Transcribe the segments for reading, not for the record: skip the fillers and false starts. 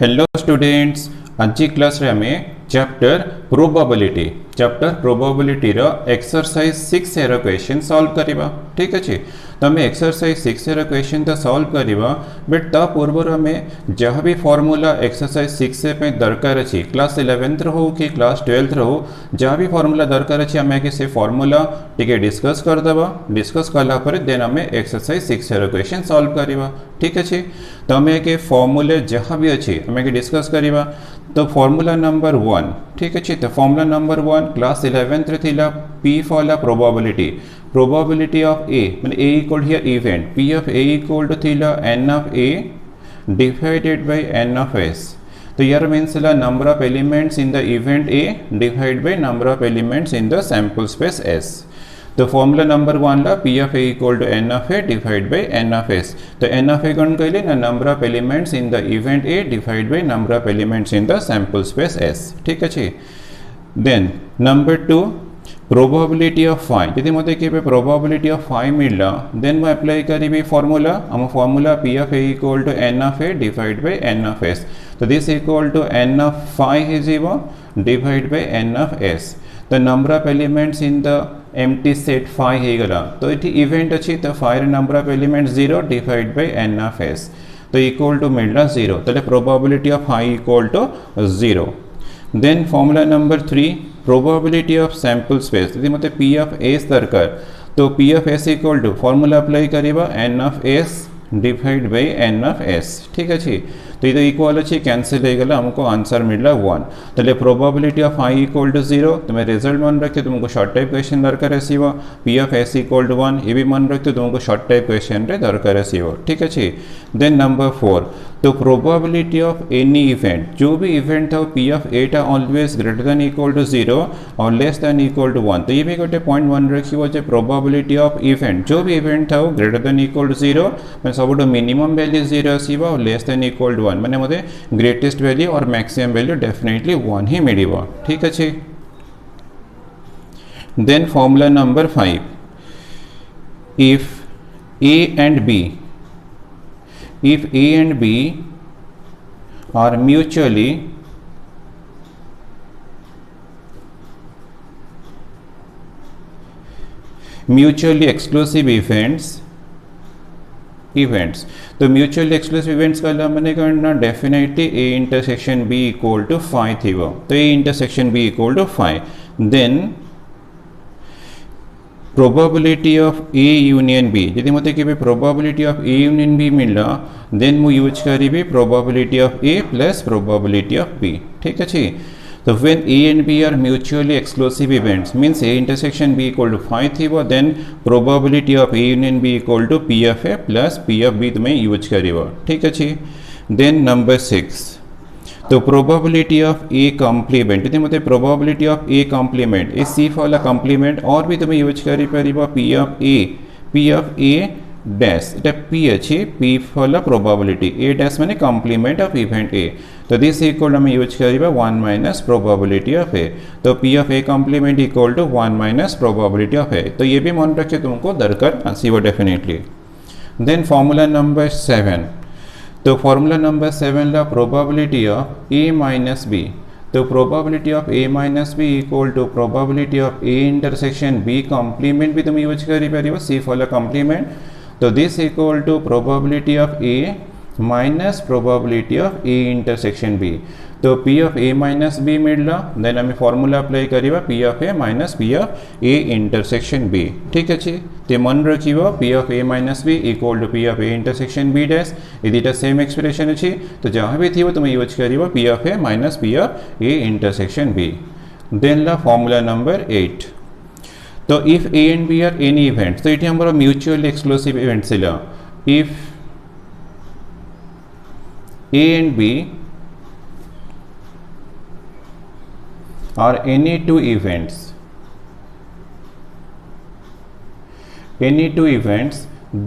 Hello students, आज class रे हमें चैप्टर प्रोबेबिलिटी रो एक्सरसाइज 6 रो क्वेश्चन सॉल्व करिबा। ठीक अछि, तो हमें एक्सरसाइज 6 रो क्वेश्चन तो सॉल्व करिबा, बट ता पूर्व हमें जहाँ भी फॉर्मूला एक्सरसाइज 6 से पे दरकार अछि, क्लास 11th रो कि क्लास 12th रो जहाँ भी फॉर्मूला दरकार अछि हमें कि से फॉर्मूला टिके डिस्कस कर दबा। डिस्कस करला पर देन हमें एक्सरसाइज 6 रो क्वेश्चन सॉल्व करिबा। ठीक अछि, तो हमें के फॉर्मूले जहाँ भी अच्छी हमें के डिस्कस करिबा। तो फॉर्मूला नंबर 1, ठीक अच्छे, तो फॉर्मूला नंबर 1 क्लास 11th थिला P for probability of A मतलब A equal here event P of A equal to थिला n of A divided by n of s। तो यार means number of elements in the event A divide by number of elements in the sample space s। तो formula number 1 ला P of A equal to n of A divide by n of s। तो n of A कौन कहले ना number of elements in the event A divide by number of elements in the sample space s। ठीक अछि, then number 2 probability of 5। यदि मते के probability of 5 मिलला, देन मैं अप्लाई करिबी फॉर्मूला हम formula P of A equal to n of A divide by n of s। तो this equal to n of 5 is divide by n of s। the number of elements in the empty set 5 ହେଇଗଲା, तो ये event अच्छी तो 5 number of element 0 divide by n of s, तो equal to मिलला 0। तो probability of 5 equal to 0। Then formula number 3 probability of sample space. यदि मतलब P ऑफ s दरकार, तो P of s equal to formula apply करिबा n of s divide by n of s। ठीक अच्छे, तो ये इक्वल अच्छी कैंसिल हो गला, हमको आंसर मिलला 1। तो probability of i equal to 0। तो मैं रिजल्ट मन रखे तुमको शॉर्ट टाइप क्वेश्चन दरकार आसीबो P of s equal to 1, ये भी मन रखते तुमको शॉर्ट टाइप क्वेश्चन रे दरकार आसीबो। ठीक अच्छे, देन नंबर 4 तो प्रोबेबिलिटी ऑफ एनी इवेंट, जो भी इवेंट था P ऑफ ए टा always greater than equal to 0 और लेस देन इक्वल टू 1। तो ये भी गोटे पॉइंट मन रखिबो जे प्रोबेबिलिटी ऑफ इवेंट, जो भी इवेंट था ग्रेटर देन इक्वल टू 0 मैं सब मिनिमम वैल्यू 0 आसीबो और लेस देन इक्वल टू 1 माने मते ग्रेटेस्ट वैल्यू और मैक्सिमम वैल्यू डेफिनेटली 1 ही मिलिबो। ठीक अच्छे, देन फॉर्मूला नंबर 5 इफ a and b are mutually exclusive events, तो म्यूचुअली एक्सक्लूसिव इवेंट्स का मैंने कहना definitely a intersection b equal to 5 थी, तो a intersection b equal to 5। Then probability of a union b, यदि मते कि probability of a union b मिलला, देन मु यूज करिबी probability of a plus probability of b। ठीक अछि, तो when a and b are mutually exclusive events means a intersection b equal to 5 थी, then probability of a union b equal to p of a plus p of b तुम्हें use करिबो। ठीक अछि, then number 6 तो probability of A complement, यदि मतलब probability of A complement A C वाला complement और भी तुम्हें यूज करि परिबो P ऑफ ए डैश, एटा P अछि P वाला प्रोबेबिलिटी ए डैश माने कॉम्प्लीमेंट ऑफ इवेंट ए, तो दिस इक्वल हम यूज करिबा 1 माइनस प्रोबेबिलिटी ऑफ ए। तो P of A complement equal to 1 minus probability of A, तो ये भी मन रखे तुमको दरकार आसीबो डेफिनेटली। देन फॉर्मूला नंबर 7, तो फॉर्मूला नंबर 7 ला probability of a minus b, तो probability of a minus b equal to probability of a intersection b complement भी तुम यूज करि परिबो c वाला कॉम्प्लीमेंट, तो this equal to probability of a minus probability of a intersection b। तो P of a minus b मिलला, then हमें formula apply करिबा P of a minus P of a intersection b। ठीक अछि, ते मन रखिबो P of a minus b equal to P of a intersection b dash, यदि एटा सेम एक्सप्रेशन अछि तो जहां भी थिबो तुम यूज करिबो P of a minus P of a intersection b। Then ला फॉर्मूला नंबर 8 तो if a and b are any events, तो एठी हमर म्यूचुअली एक्सक्लूसिव इवेंट्स इला if a and b are any two events,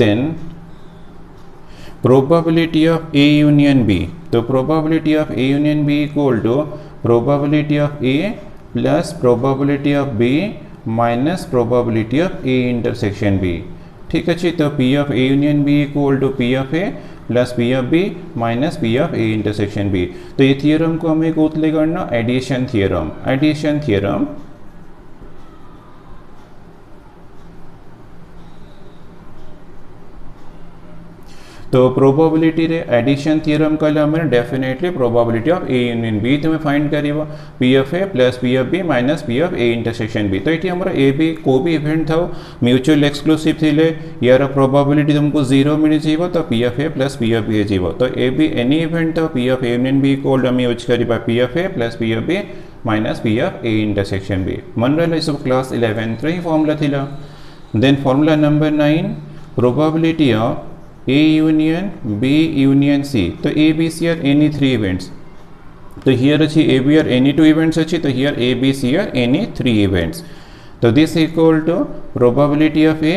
then probability of a union b, तो probability of a union b equal to probability of a plus probability of b minus probability of a intersection b। ठीक अच्छे, तो P of a union b equal to P of a plus P of B minus P of A intersection B. तो ये theorem को हमें कोतले करना addition theorem, addition theorem. तो प्रोबेबिलिटी रे एडिशन थियरम कहले हमें definitely probability of A union B तुम्हें फाइंड करिवो P of A plus P of B minus P of A intersection B. तो ये हमारा ए बी को भी इवेंट था म्यूचुअल एक्सक्लूसिव थिले यार प्रोबेबिलिटी तुमको 0 मिल जीवो तो P of A plus P of b जीवो। तो ए बी एनी इवेंट था P of A union b equal हम यूज करिबा P of A plus P of B minus P of A intersection b. मन रहला सब class 11 रे formula थिला। Then formula number 9 probability of A union B union C। तो A B C are any 3 events। तो here अच्छी A B are any 2 events अच्छी, तो here A B C are any 3 events। तो this equal to probability of A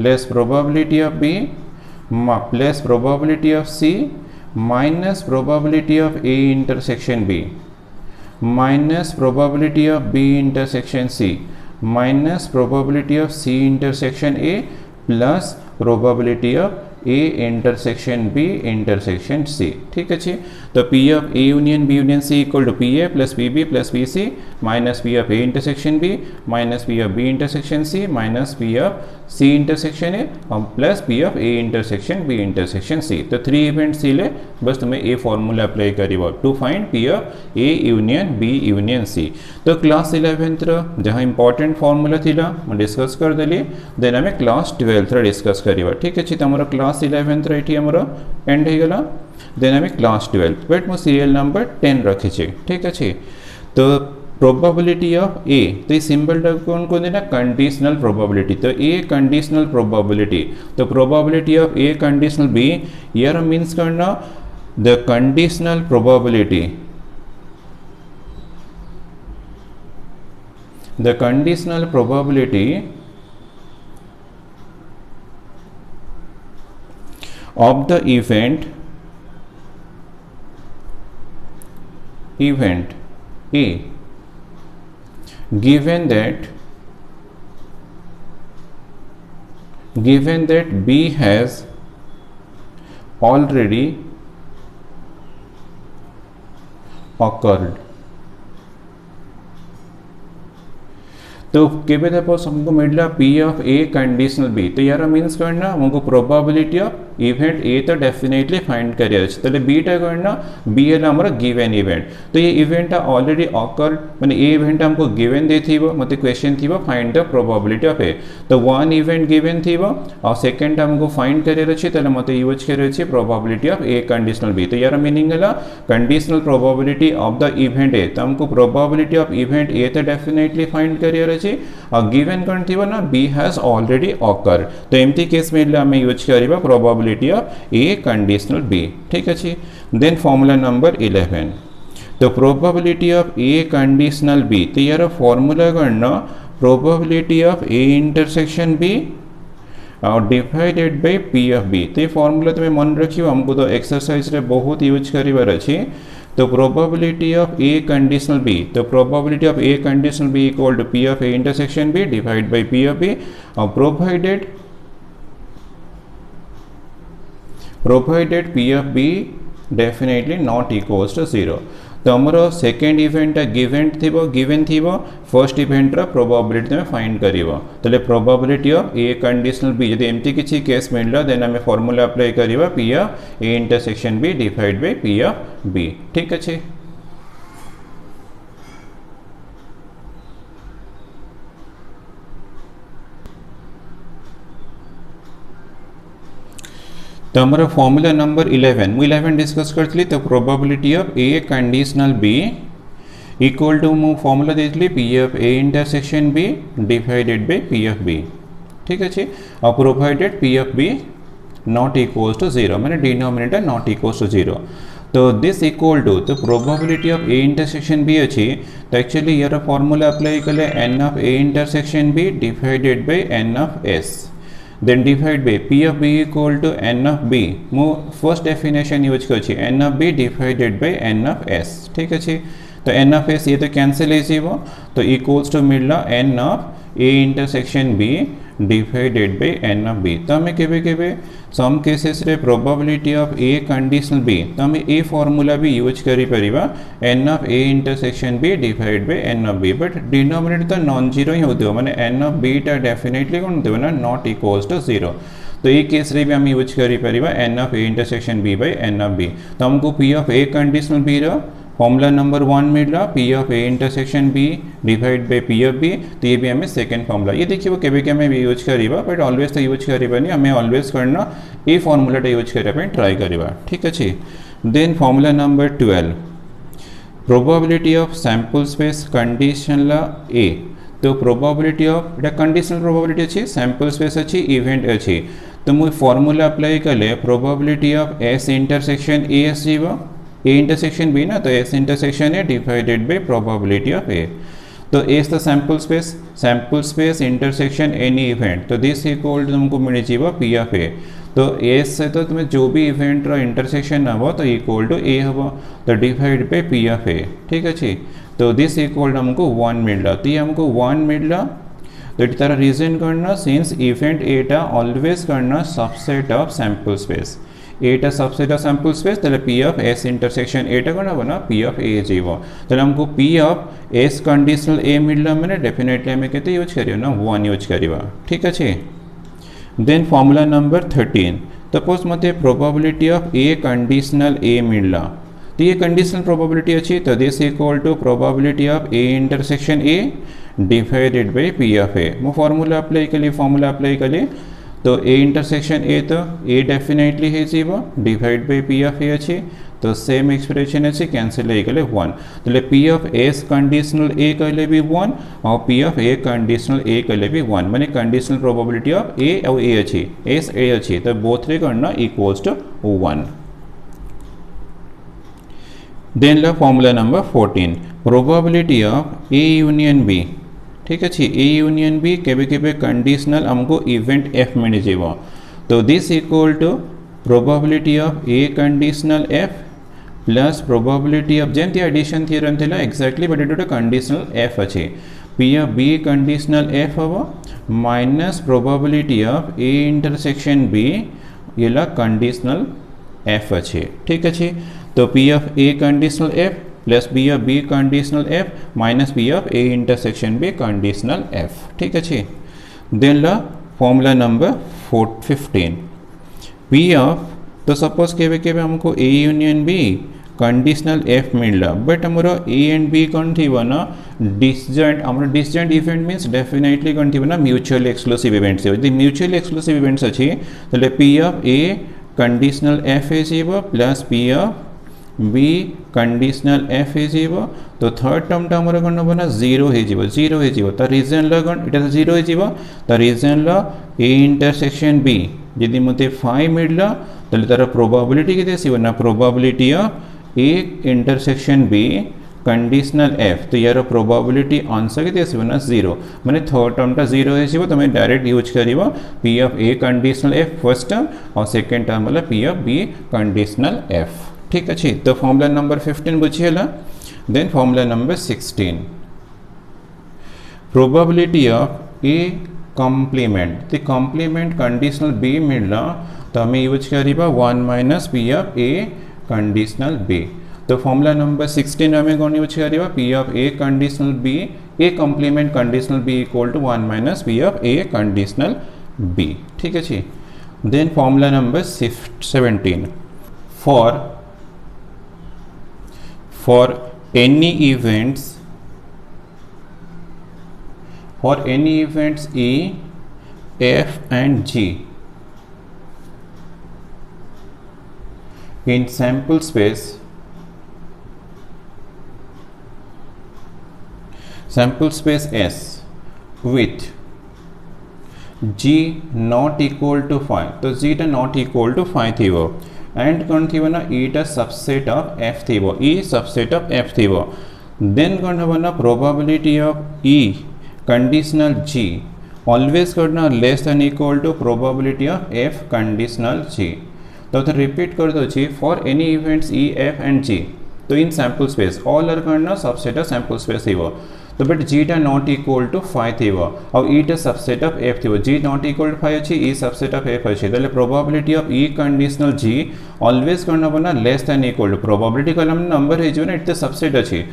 less probability of B plus probability of C minus probability of A intersection B minus probability of B intersection C minus probability of C intersection A plus probability of A intersection B intersection C। ठीक अच्छे। तो P of A union B union C equal to P A plus P B plus P C minus P of A intersection B minus P of B intersection C minus P of C intersection A और plus P of A intersection B intersection C। तो 3 event सी ले बस तुम्हें ए formula apply करिवो to find P of A union B union C। तो class 11 जहाँ इंपॉर्टेंट फॉर्मूला थिला डिस्कस कर देली। देन हमें क्लास 12 डिस्कस करिवो। ठीक अच्छे। तो हमारा क्लास 11 ये हमारा एंड हो गला। देन हमें क्लास 12 बट मो सीरियल नंबर 10 रखी छे। ठीक अच्छे। तो प्रोबेबिलिटी ऑफ ए तो ये सिंबल कौन को देना कंडीशनल प्रोबेबिलिटी। तो ए कंडीशनल प्रोबेबिलिटी तो probability of A conditional b यार मीन्स करना the conditional probability the conditional probability of the event A given that B has already occurred। तो केबे सपोज हमको मिलला P of A conditional B. तो यार means करना हमको प्रोबेबिलिटी ऑफ इवेंट ए तो डेफिनेटली फाइंड करिए ताले बीटा करना बी है हमारा गिवन इवेंट। तो ये इवेंट ऑलरेडी ऑकर माने ए इवेंट हमको गिवन दे थी वो मतलब क्वेश्चन थी वो find the probability of A. तो 1 इवेंट गिवन थी वो और सेकंड हमको फाइंड करिए अछि ताले मते यूज करिए अछि probability of A conditional B. तो यार मीनिंग है conditional probability of the event ए। तो हमको प्रोबेबिलिटी ऑफ इवेंट ए तो डेफिनेटली फाइंड करिए गिवन कौन थी ना बी हैज ऑलरेडी ऑकर। तो एमती केस में आम यूज करिबा probability of A conditional B. ठीक अच्छे। देन फॉर्मूला नंबर 11 तो probability of A conditional B. तो यार फॉर्मूला करना probability of A intersection B और divided by P of B. तो ये फॉर्मूला तुम्हें मन रखियो हमको तो एक्सरसाइज रे बहुत यूज करिबार अछि। तो probability of A conditional B तो probability of A conditional B equal to P of A intersection B divide by P of B और provided P of B definitely not equals to 0। तो हमारा second event given थी first event probability में find करिवो। तो probability of A conditional B यदि एमती किसी केस मिलला देन हमें फॉर्मूला अप्लाई करिवा P of A intersection B divide by P of b. ठीक अच्छे। तो हमारा फॉर्मूला नंबर 11 डिस्कस करती। तो probability of A conditional B equal to मु फॉर्मूला देती P of A intersection b divided by P of b. ठीक अच्छे। और provided P of b not equals to 0 मैंने डिनोमिनेटर नॉट इक्वल्स टू 0। तो this equal to तो probability of A intersection B अच्छी। तो एक्चुअली यार फॉर्मूला अप्लाई कले n of A intersection b divided by N of s then divide by p of b equal to n of b मो first definition use कर n of b divided by n of s। ठीक अच्छे। तो n of s ये तो cancel हो तो equals to मिलना n of a intersection b divided by N of B. तो आम के सम केसेस रे probability of A conditional B तो आम ए फॉर्मूला भी यूज करि परिबा N of A intersection B divide by N of B, but denominator तो नॉन जीरो ही होथिबो माने एन ऑफ बी टा डेफिनेटली कोन होथिबो ना नॉट इक्वल्स टू जीरो। तो ये केस रे भी हम यूज करि परिबा N of A intersection B by N of B. तो हमको P of A conditional B रो फॉर्मूला नंबर 1 मिला P of A intersection B divide by P of B. तो ये भी हमें सेकेंड फॉर्मूला ये देखिए केवे भी यूज करिबा बट ऑलवेज तो यूज करिबानी हमें ऑलवेज करना ए फॉर्मूला यूज करिया पे ट्राई करिबा ठीक अछि। Then formula number 12 probability of sample space conditional A. तो प्रोबेबिलिटी ऑफ एटा कंडीशनल प्रोबेबिलिटी अछि सैंपल स्पेस अछि इवेंट अछि। तो मु फॉर्मूला अप्लाई कले probability of S intersection A S जीवा ए इंटरसेक्शन बी ना तो S intersection A divided by probability of A. तो A is the sample space intersection any event तो दिस इक्वल टू तुमको मिल जीवा पी ऑफ ए। तो ए से तो तुम्हें जो भी इवेंट रो इंटरसेक्शन हम तो इक्वल टू ए हम तो डिवाइड बाय पी ऑफ ए ठीक अच्छे। तो दिस इक्वल टू हमको 1 मिला तो ये हमको 1 मिला। तो ये तारा रीजन करना सिंस इवेंट एटा ऑलवेज करना subset of sample space Etah subset of sample space तले पी ऑफ एस इंटरसेक्शन एटा करना बना पी ऑफ ए जीवो। तले हमको P of S conditional A मिलला मैंने डेफिनेटली हमें कहते यूज करियो ना 1 यूज करिवा ठीक अच्छे। देन फॉर्मूला नंबर 13 सपोज मते probability of A conditional A मिलला तो ये कंडीशनल प्रोबेबिलिटी अच्छी तो this equal to probability of A intersection A divided by P of A. मु फॉर्मूला अप्लाई कली तो ए इंटरसेक्शन ए तो ए डेफिनेटली है जीवो डिवाइड बाय पी ऑफ ए अच्छी। तो सेम एक्सप्रेशन अच्छे कैंसिल हो गले 1 तो पी ऑफ एस कंडीशनल ए कहले भी 1 और पी ऑफ ए कंडीशनल ए कहले भी 1 माने कंडीशनल प्रोबेबिलिटी ऑफ ए और ए अच्छी एस ए अच्छी तो बोथ रे करना इक्वल्स टू 1। देन ला formula number 14 probability of A union B ठीक अच्छे। ए यूनियन बी केवे कंडीशनल हमको इवेंट एफ मिल जीवो। तो this equal to probability of A conditional F plus probability of जेमती एडिशन थ्योरम थिला exactly but it conditional F अच्छे P of B conditional F हम minus probability of A intersection B ये conditional F अच्छे ठीक अच्छे। तो P of A conditional F plus P of B conditional F minus P of A intersection B conditional F ठीक अच्छे। Then ला formula number 15 P of तो suppose के हमको A union B conditional F मिलला बट हमारा A and B कौन थी ना डिसजॉइंट हमारा डिसजॉइंट इवेंट मीन्स डेफिनेटली कौन थी ना म्यूचुअली एक्सक्लूसिव इवेंट्स यदि म्यूचुअली एक्सक्लूसिव इवेंट्स अच्छी तो P of A conditional F ए जीवो plus P of B conditional F ए जीवो। तो थर्ड टर्म टा हमारा कौन बना जीरो है जीवो तो रीजन ला कौन इटा जीरो है जीवो तो रीजन ला ए इंटरसेक्शन बी यदि मते 5 मिलला तो तार प्रोबेबिलिटी के आसीबो ना probability of A intersection B conditional F तो यार प्रोबेबिलिटी आंसर के आसीबो ना 0 माने थर्ड टर्म टा 0 है जीवो तुम डायरेक्ट यूज करिवो P of A conditional F first term और सेकंड टर्म वाला P of B conditional F ठीक अच्छे। तो फॉर्मूला नंबर 15 बुझिएला। Then formula number 16 probability of A complement तो कॉम्प्लीमेंट कंडीशनल बी मिलना तो हमें यूज करिबा 1 minus P of A conditional B. तो फॉर्मूला नंबर 16 हमें कौन यूज करिबा P of A conditional B A complement conditional B equal to 1 minus P of A conditional B ठीक अच्छे। Then formula number 17 for any events E, F and G in sample space S with G not equal to 5 तो G टा not equal to 5 थी वो and कौन थी ना ईटा subset of F थी वो ई सबसेट ऑफ एफ थी वो। देन कौन है ना probability of E conditional G always करना less than equal to probability of F conditional G. तो रिपीट कर दो G for any events E F and G तो in sample space all are करना सबसेट ऑफ सैंपल स्पेस ही वो। तो but जीटा नॉट इक्वल टू 5 थी और ईटा सबसेट ऑफ एफ थी जी नॉट इक्वल टू 5 अच्छी ई सबसेट ऑफ एफ अच्छी ताले probability of E conditional G always करना बना less than equal to probability column number है जो ना इट सबसेट अच्छी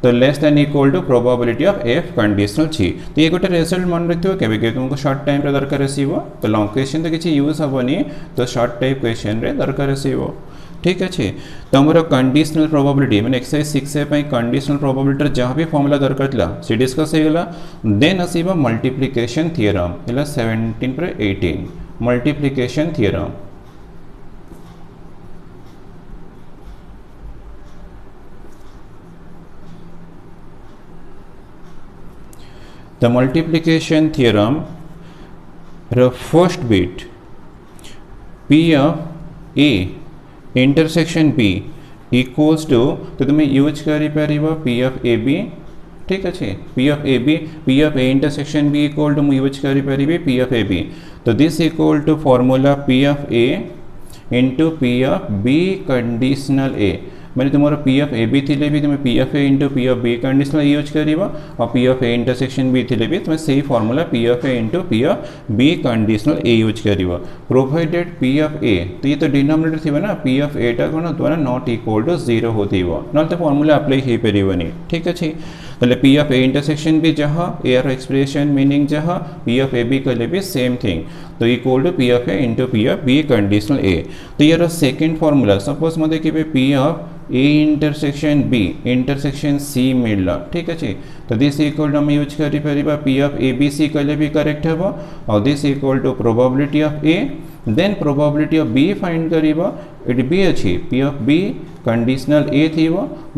तो less than equal to probability of F conditional G तो ये गोटे रिजल्ट मन रखियो केबे तुमको शॉर्ट टाइम रे दरकार आसीबो तो लॉन्ग क्वेश्चन तो किसी यूज हबनी तो शॉर्ट टाइप क्वेश्चन रे दरकार आसीबो ठीक अच्छे तो मोर कंडीशनल प्रोबेबिलिटी मैंने एक्सरसाइज 6 पे कंडीशनल प्रोबेबिलिटी जहाँ भी फॉर्मूला दरकार था सी डिस्कस होगा देन आसीबो मल्टीप्लिकेशन थ्योरम हला 17 पर 18 multiplication theorem the multiplication theorem the first bit p of a intersection b equals to तो तुम्हें यूज करी पारिबो p of ab ठीक अच्छे p of a intersection b equal to use करी पारिबे p of ab तो this equal to formula p of a into p of b conditional a मैंने तुम्हारा पी ऑफ ए बी थी भी तुम्हें P of A into P of B conditional use करिबा और P of A intersection B थी भी तुम्हें सही formula P of A into P of B conditional A use करिबा प्रोवाइडेड पी ऑफ ए तो ये तो डिनोमिनेटर थी ना पी ऑफ एटा कौन द्वारा नॉट इक्वल टू 0 होती ना तो फॉर्मूला अप्लाई हो पारिबनी ठीक अच्छे ताले P of A intersection B जहाँ एयर एक्सप्रेशन मीनिंग जहाँ पी ऑफ ए बी कले भी सेम थिंग तो equal to P of A into P of B conditional A तो यार सेकेंड फॉर्मूला सपोज मत कि P of A intersection B intersection C मिलला ठीक अच्छे तो दिस इक्वल टू हम यूज करी परिबा P of A B C कले भी करेक्ट हेबो और this equal to probability of A then probability of B find करिबा इट बी अच्छी पी ऑफ बी कंडीशनल ए थी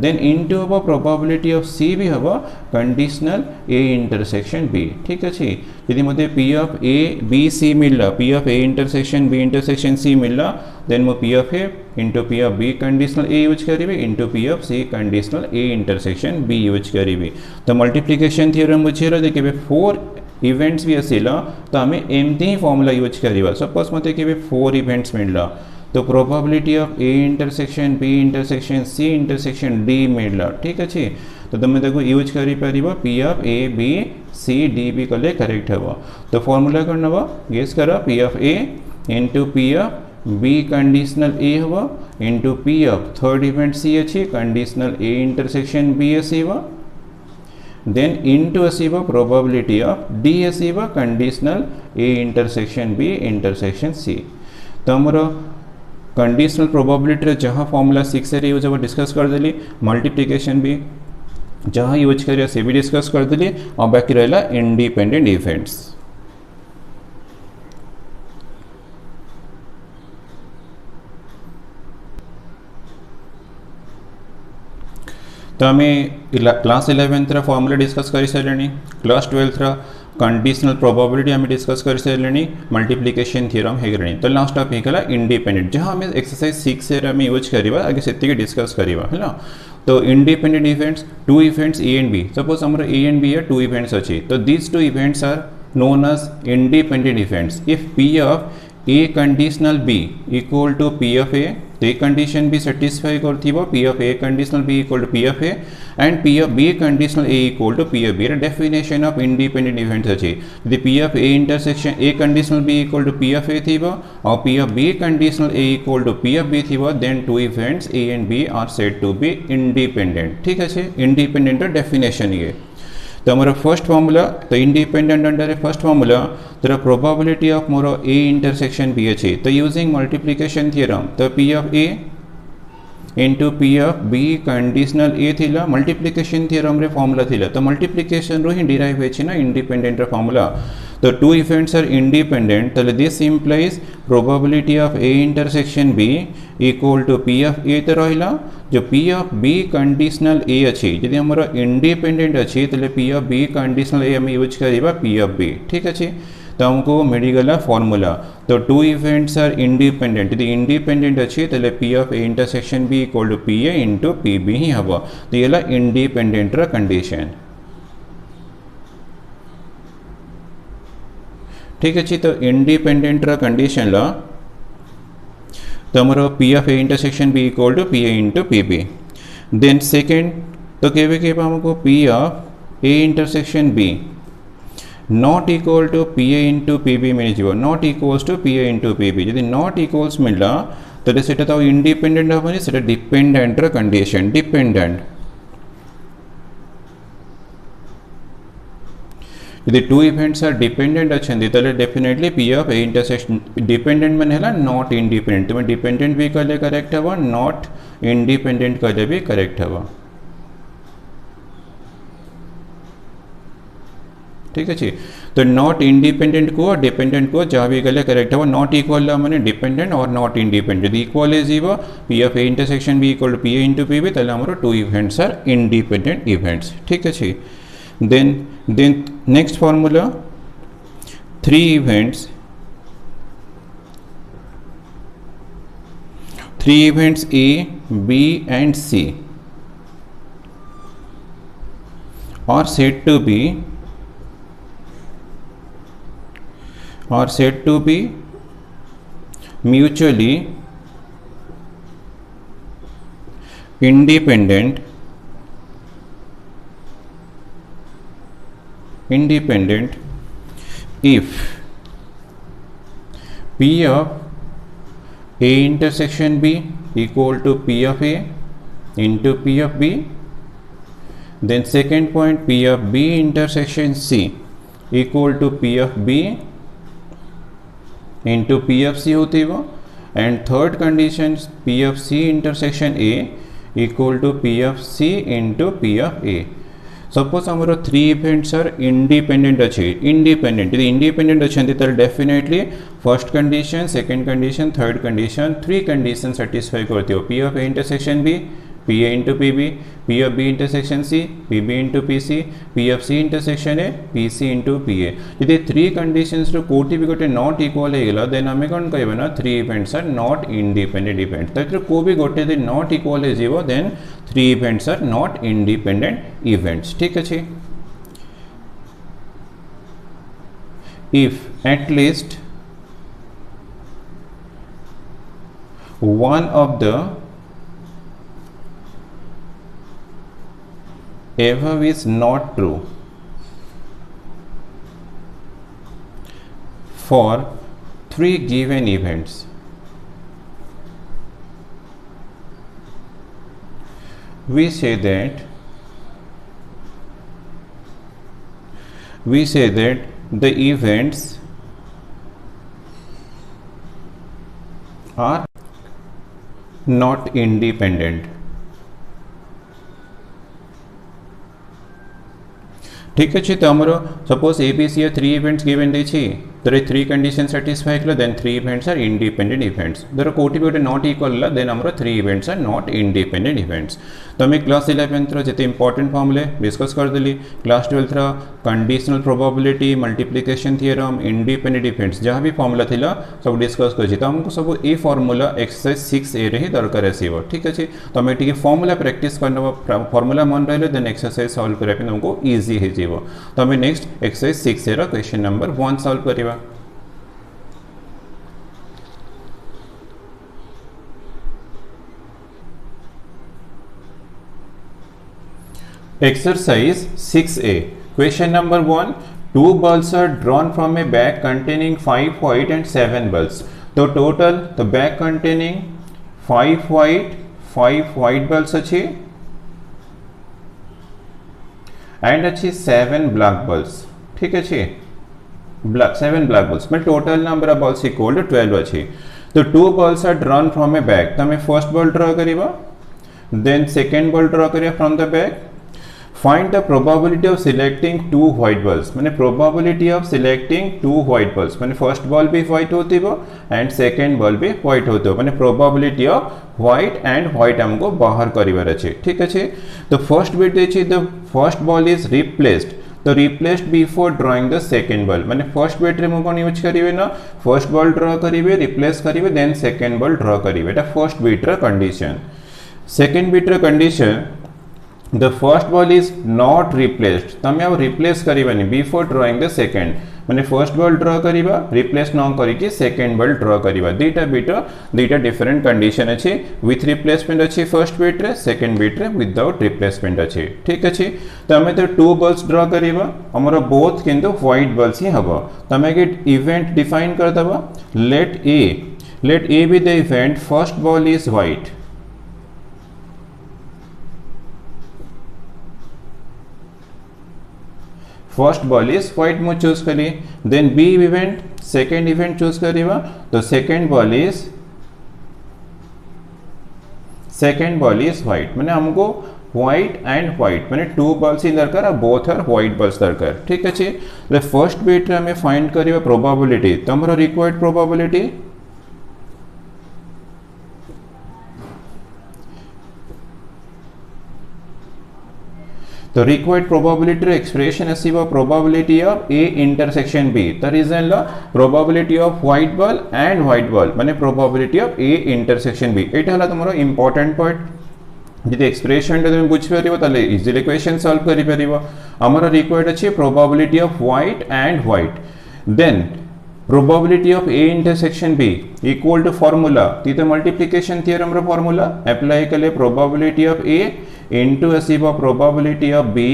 देन इनटू हम प्रोबेबिलिटी ऑफ सी भी हम कंडीशनल ए इंटरसेक्शन बी ठीक अच्छे यदि मते P of A B C मिलला P of A intersection C मिलला देन मो P of A into P of B conditional A use करी into P of C conditional A intersection B use करी तो मल्टीप्लिकेशन थ्योरम बुझेला देखिए 4 events भी आसिला तो आम एमती ही फॉर्मूला यूज करिबा सपोज मते कि 4 इवेंट्स मिलला तो probability of A intersection B intersection C intersection D मिलला ठीक अच्छे तो तुम देखो यूज करी पारिबो P of A B C D B कले करेक्ट हेबो तो फॉर्मूला कौन नबो गेस करो P of A into P of B conditional A हेबो into P of third event C अच्छी conditional A intersection B आसीबो then into आसीबो probability of D आसीबो conditional A intersection B intersection C तो हमरो conditional probability जहाँ formula 6 रे use discuss कर देली multiplication भी जहाँ यूज करिए से भी डिस्कस कर देली और बाकी रहला इंडिपेंडेंट इवेंट्स तो आम क्लास 11 फॉर्मूला डिस्कस कर सारे क्लास 12 कंडीशनल प्रोबेबिलिटी आम डिस्कस कर सारे मल्टीप्लिकेशन थ्योरम है तो लास्ट टॉपिक है इंडिपेंडेंट जहाँ आम एक्सरसाइज 6 से आम यूज करवा आगे से डिस्कस करवा है तो independent events 2 events A and B suppose हमारा ए एंड बी है 2 इवेंट्स अच्छी तो these 2 events are known as independent events if P of A conditional B equal to P of A तो ये कंडीशन भी सेटिस्फाई करती P of A conditional B equal to P of A and P of B conditional A equal to P of B definition of independent events अच्छी यदि P of A intersection A conditional B equal to P of A थी और P of B conditional A equal to P of B थी then 2 events A and B are said to be independent ठीक है independent definition ये तो हमारा first formula तो independent under first formula तो प्रोबेबिलिटी ऑफ मोर ए इंटरसेक्शन बी अच्छी तो यूजिंग मल्टीप्लिकेशन थ्योरम तो P of A into P of B conditional ए थी मल्टीप्लिकेशन थ्योरम रे फॉर्मूला थी तो मल्टीप्लिकेशन रू ही डिराइव होची ना इंडिपेंडेंट फॉर्मूला तो 2 इवेंट्स आर इंडिपेंडेंट तो this implies probability of A intersection B equal to P of A तो रहा जो P of B conditional A अच्छी यदि हमारा इंडिपेंडेंट अच्छी तो P of B conditional A हम यूज करवा पी ऑफ बी ठीक अच्छे तो हमको मिलगला फॉर्मूला तो 2 इवेंट्स आर इंडिपेंडेंट यदि इंडिपेंडेंट अच्छी तो P of A intersection B equal to P A into P B ही हम तो ये इंडिपेंडेंट कंडीशन ठीक अच्छे तो इंडिपेंडेंट कंडीशन ला तो हमारा P of A intersection B equal to P A into P B then second तो केवे हमको P of A intersection B not equal to PA into PB मिल not equals to PA into PB यदि not equals मिलला तो सेटा तो independent होबनी सेटा डिपेंडेंट र कंडीशन डिपेंडेंट यदि टू इवेंट्स आर डिपेंडेंट अच्छे तो definitely P of A intersection dependent मन है नॉट इंडिपेंडेंट तुम डिपेंडेंट भी कले करेक्ट हम नॉट इंडिपेंडेंट कले भी करेक्ट हम ठीक अच्छे तो नॉट इंडिपेंडेंट को डिपेंडेंट को जहाँ भी गले करेक्ट है नॉट इक्वल मैंने डिपेंडेंट और नॉट इंडिपेंडेंट इक्वल है जीव P of A intersection B equal to P A into P B तले two events are independent events ठीक अच्छे then next formula three events A, B and C are said to be mutually independent if P of A intersection B equal to P of A into P of B, then second point P of B intersection C equal to P of B into P of C होती वो and third condition P of C intersection A equal to P of C into P of A. Suppose आमर three events are independent अच्छे independent यदि independent अच्छा definitely first condition second condition third condition three condition satisfy करती हो P of A intersection B P A into P B P of B intersection C P B into P C P of C intersection A P C into P A यदि three conditions कोटी भी गोटे not equal होगा then आम कौन कह ना three events are not independent event तो को भी गोटे यदि नॉट इक्वल हो then three events are not independent events ठीक अच्छे if at least one of the above is not true for three given events, we say that the events are not independent ठीक अच्छे तो आमर suppose A B C three events given देछि तो three condition satisfy कला then three events are independent events धर कोटी भी गोटे नॉट इक्वल देन आमर three events are not independent events तो आम क्लास 11 जिते इंपोर्टेंट फॉर्मुले डिस्कस करदेली class 12 conditional probability multiplication theorem independent events जहाँ भी फॉर्मुला थिला सब डिस्कस कर तो हमको सब ए फॉर्मुला एक्सरसाइज 6A रे ही दरकार आसीबो ठीक अच्छे तो आम टिके फॉर्मुला प्रैक्टिस करना फॉर्मुला मन रहिले देन एक्सरसाइज सॉल्व करबा पे हमको इजी हो जीवो तो आम नेक्स्ट एक्सरसाइज 6A रो क्वेश्चन नंबर 1 सॉल्व करिवा Exercise 6A. Question number 1. Two balls are drawn from a bag containing 5 white and 7 balls. So total the bag containing 5 white balls अच्छी and अच्छी 7 black balls. ठीक है अच्छी black 7 black balls. में total number of balls equal to 12 अच्छी. तो two balls are drawn from a bag. तो हमें first ball draw करीबा, then second ball draw करिए from the bag. Find the probability of selecting two white balls. मैंने probability of selecting two white balls. मैंने first ball भी white होती वो and second ball भी white होती हो. मैंने probability of white and white हमको बाहर करिवार अच्छे ठीक अच्छे तो first bit देखिए the first ball is replaced तो replaced before drawing the second ball मैंने first bit रे मु कौन यूज करिवे ना first ball draw करिवे replace करिवे then second ball draw करिवे एटा first bit रे condition second bit रे condition the first ball is not replaced तमें आउ रिप्लेस करवानी बिफोर ड्रॉइंग द सेकेंड माने फर्स्ट बॉल ड्रॉ करिबा रिप्लेस न करिकि सेकेंड बॉल ड्रॉ करिबा दुईटा डिफरेंट कंडीशन अच्छी विथ रिप्लेसमेंट अच्छी फर्स्ट बीट रे सेकेंड बीट रे विदाउट रिप्लेसमेंट अच्छी ठीक अच्छे तो आम तो टू बॉल्स ड्रॉ करिबा हमर बोथ किंतु व्हाइट बॉल्स ही हबो तमे के इवेंट डिफाइन कर दबा let A be the event first ball is white first ball is white मु चूज करी then B event second event choose करिबा तो सेकेंड बॉल इज व्हाइट माने हमको व्हाइट एंड व्हाइट माने टू बॉल्स ही दरकार और बोथ आर व्हाइट बॉल्स दरकार ठीक अच्छे फर्स्ट बीट रे हमें फाइंड करिबा प्रोबेबिलिटी तमरो रिक्वायर्ड प्रोबेबिलिटी तो रिक्वायर्ड प्रोबेबिलिटी रे एक्सप्रेशन आसीबो probability of A intersection B the reason ला probability of white ball and white ball माने probability of A intersection B एटा हला तमरो इंपोर्टेंट पॉइंट जदि एक्सप्रेशन तुम बुझी पारिबो ताले इजीली इक्वेशन सॉल्व करि पारिबो हमर रिक्वायर्ड अछि probability of white and white then probability of A intersection B equal to formula ती तो मल्टीप्लिकेशन थ्योरम रो फार्मूला अप्लाई कले प्रोबेबिलिटी ऑफ ए इनटू आसीबो probability of B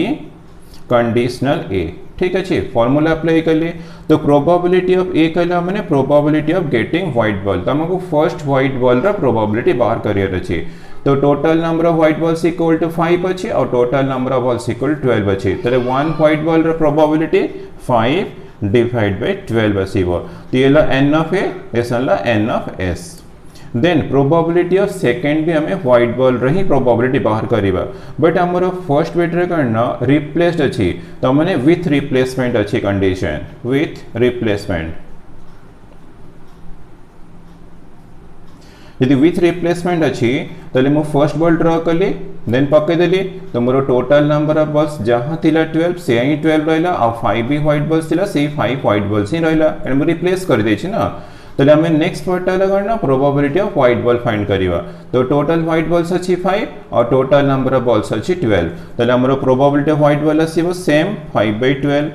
conditional A ठीक अच्छे फार्मूला अप्लाई कले तो प्रोबेबिलिटी ऑफ ए कहला माने probability of getting white ball तमको फर्स्ट व्हाइट बॉल रा प्रोबेबिलिटी बाहर करियर अछि तो total number of white balls equal to 5 अछि और total number of balls equal 12 अछि तले वन व्हाइट बॉल रा प्रोबेबिलिटी 5 डिवाइड बाय 12 आसीबो तो येला n ऑफ a एसला n of s then probability of second भी हमें व्हाइट बॉल रही प्रोबेबिलिटी बाहर करिबा बट हमर फर्स्ट बीट रे करना रिप्लेस्ड अछि तो माने विथ रिप्लेसमेंट अछि कंडीशन विथ रिप्लेसमेंट यदि विथ रिप्लेसमेंट अच्छी तले मु फर्स्ट बॉल ड्रॉ कली देन पके देली तो मोर टोटल नंबर ऑफ बॉल्स जहां थिला 12 से ही 12 रहला और 5 भी व्हाइट बॉल्स थिला से 5 व्हाइट बॉल्स ही रहला एंड मु रिप्लेस कर दै छी ना तले हमें नेक्स्ट पार्ट लगना probability of white ball find करिवा तो टोटल व्हाइट बॉल्स अच्छी 5 और टोटल नंबर ऑफ बॉल्स अच्छी 12 तले हमर प्रोबेबिलिटी ऑफ व्हाइट बॉल आसीबो सेम 5/12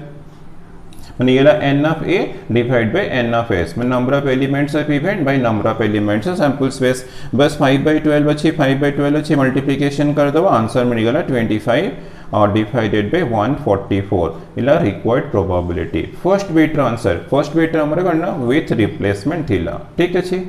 माने येला n of a divide by n of s माने number of elements of event by number of elements of sample space बस 5/12 अच्छी 5/12 अच्छी मल्टीप्लिकेशन कर दो आंसर मिल गला 25 और डिवाइडेड बाय 144 इला required probability first bit answer first bit हमर करना विथ रिप्लेसमेंट थिला ठीक अछि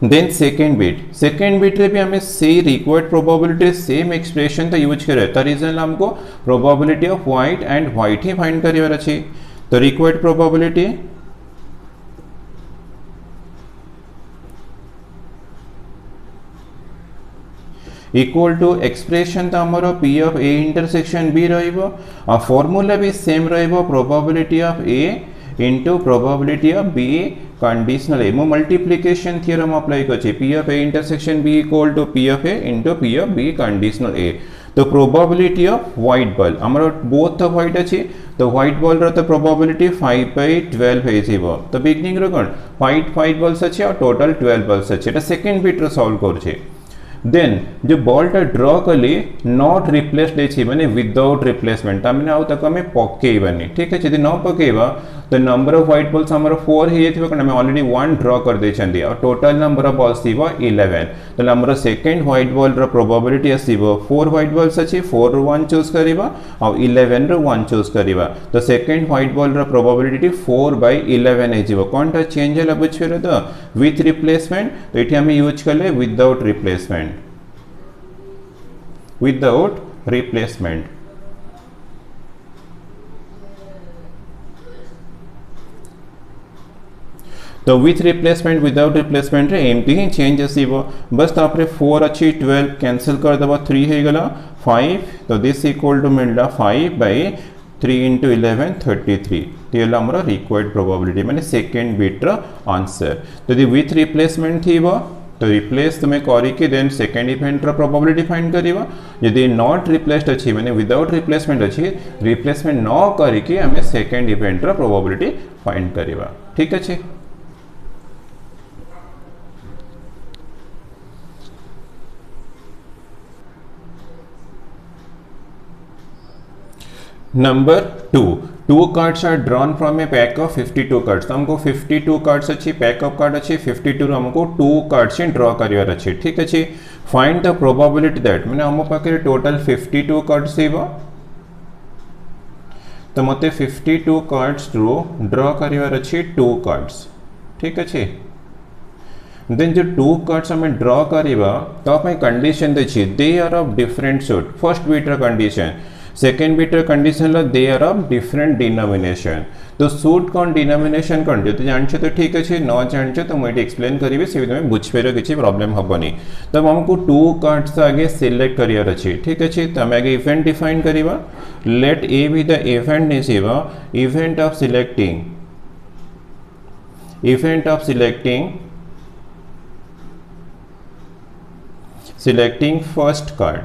देन सेकेंड बीट रे भी हमें से रिक्वायर्ड प्रोबेबिलिटी सेम एक्सप्रेशन तो यूज करे त रीजन हमको probability of white and white ही फाइंड करिवर अछि तो required probability equal to expression तो हमर p of a intersection b रहइबो आ फार्मूला भी सेम रहइबो probability of a into probability of b conditional A मो मल्टीप्लिकेशन थ्योरम अप्लाई करछि p of a intersection b equal to p of a into p of b conditional A तो probability of white ball हमर both तो white अछि तो white ball रो तो probability 5/12 हेजिबो तो beginning रो कोन white balls अछि और टोटल 12 बॉल्स अछि एटा सेकंड बीट रो सॉल्व करछि देन जो बॉल टा ड्रॉ कली नॉट रिप्लेस्ड देछि माने विदाउट रिप्लेसमेंट तामने आउ तक हमें पकेइबानी ठीक है यदि न पकेइबा तो नंबर ऑफ व्हाइट बॉल्स हमर 4 हे जेथिबो कारण हमें ऑलरेडी 1 ड्रॉ कर देछंदी और टोटल नंबर ऑफ बॉल्स थिबो 11 तो हमर सेकंड व्हाइट बॉल रो प्रोबेबिलिटी आसीबो 4 व्हाइट बॉल्स अछि 4 रो 1 चूज करिबा और 11 रो 1 चूज करिबा तो सेकंड व्हाइट बॉल रो प्रोबेबिलिटी 4/11 हेजिबो कोनटा चेंज हला बुझिरे तो विथ रिप्लेसमेंट तो एठी हमें यूज करले विदाउट रिप्लेसमेंट तो विथ रिप्लेसमेंट विदाउट रिप्लेसमेंट रे एमती ही चेंज आसीबो बस तापरे 4 अच्छी 12 कैंसिल कर दबा 3 हे गला 5 तो दिस इक्वल टू मिलला 5/3 into 11 33 तो येला हमरा रिक्वायर्ड प्रोबेबिलिटी माने सेकंड बीट रो आंसर तो यदि विथ रिप्लेसमेंट थीबो तो रिप्लेस तुम्हें करी के देन सेकंड इवेंट रो प्रोबेबिलिटी फाइंड करिवा यदि नॉट रिप्लेस्ड अछि माने विदाउट रिप्लेसमेंट अछि रिप्लेसमेंट न करी के हमें सेकंड इवेंट रो प्रोबेबिलिटी फाइंड करिवा ठीक अछि number 2 cards are drawn from a pack of 52 cards. तो हमको 52 कार्ड्स अच्छी पैक ऑफ कार्ड अच्छी 52 हमको 2 कार्ड्स ड्रॉ करिवार अच्छी। ठीक अच्छे फाइंड द प्रोबेबिलिटी दैट मैंने आम पाखे टोटल 52 कार्ड्स थी तो मत 52 कार्ड्स ड्रॉ करिवार अच्छी 2 कार्ड्स। ठीक अच्छे देन जो 2 कार्ड्स हमें ड्रॉ करवा तो कंडीशन देखिए they are of different suit. First बीटर कंडीशन सेकेंड बीटर condition they are of different denomination. तो सूट कौन डिनोमिनेशन कौन जो जानछे तो ठीक अच्छे न जानछे तो मुझे एक्सप्लेन करी से तुम बुझीपर किसी प्रॉब्लम हेनी। तब हमको 2 कार्ड्स आगे सिलेक्ट करिवार अच्छे। ठीक अच्छे तो आम आगे इवेंट डिफाइन करवा let A be the event event of selecting first card,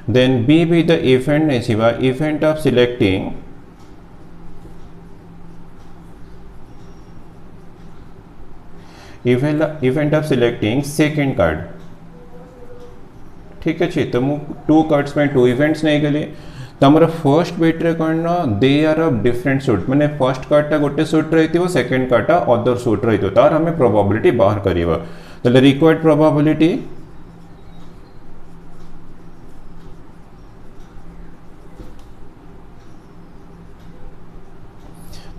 then B be the event event of selecting event of selecting second card। ठीक अच्छे तो मु 2 कार्ड्स में 2 इवेंट्स नहीं गले तो हमारा फर्स्ट बेट्रे कौन they are of different suit मैंने फर्स्ट कार्डटा गोटे सूट रही सेकेंड कार्डटा अदर सूट रही तार हमें प्रोबेबिलिटी बाहर करवा। तो रिक्वायर्ड प्रोबेबिलिटी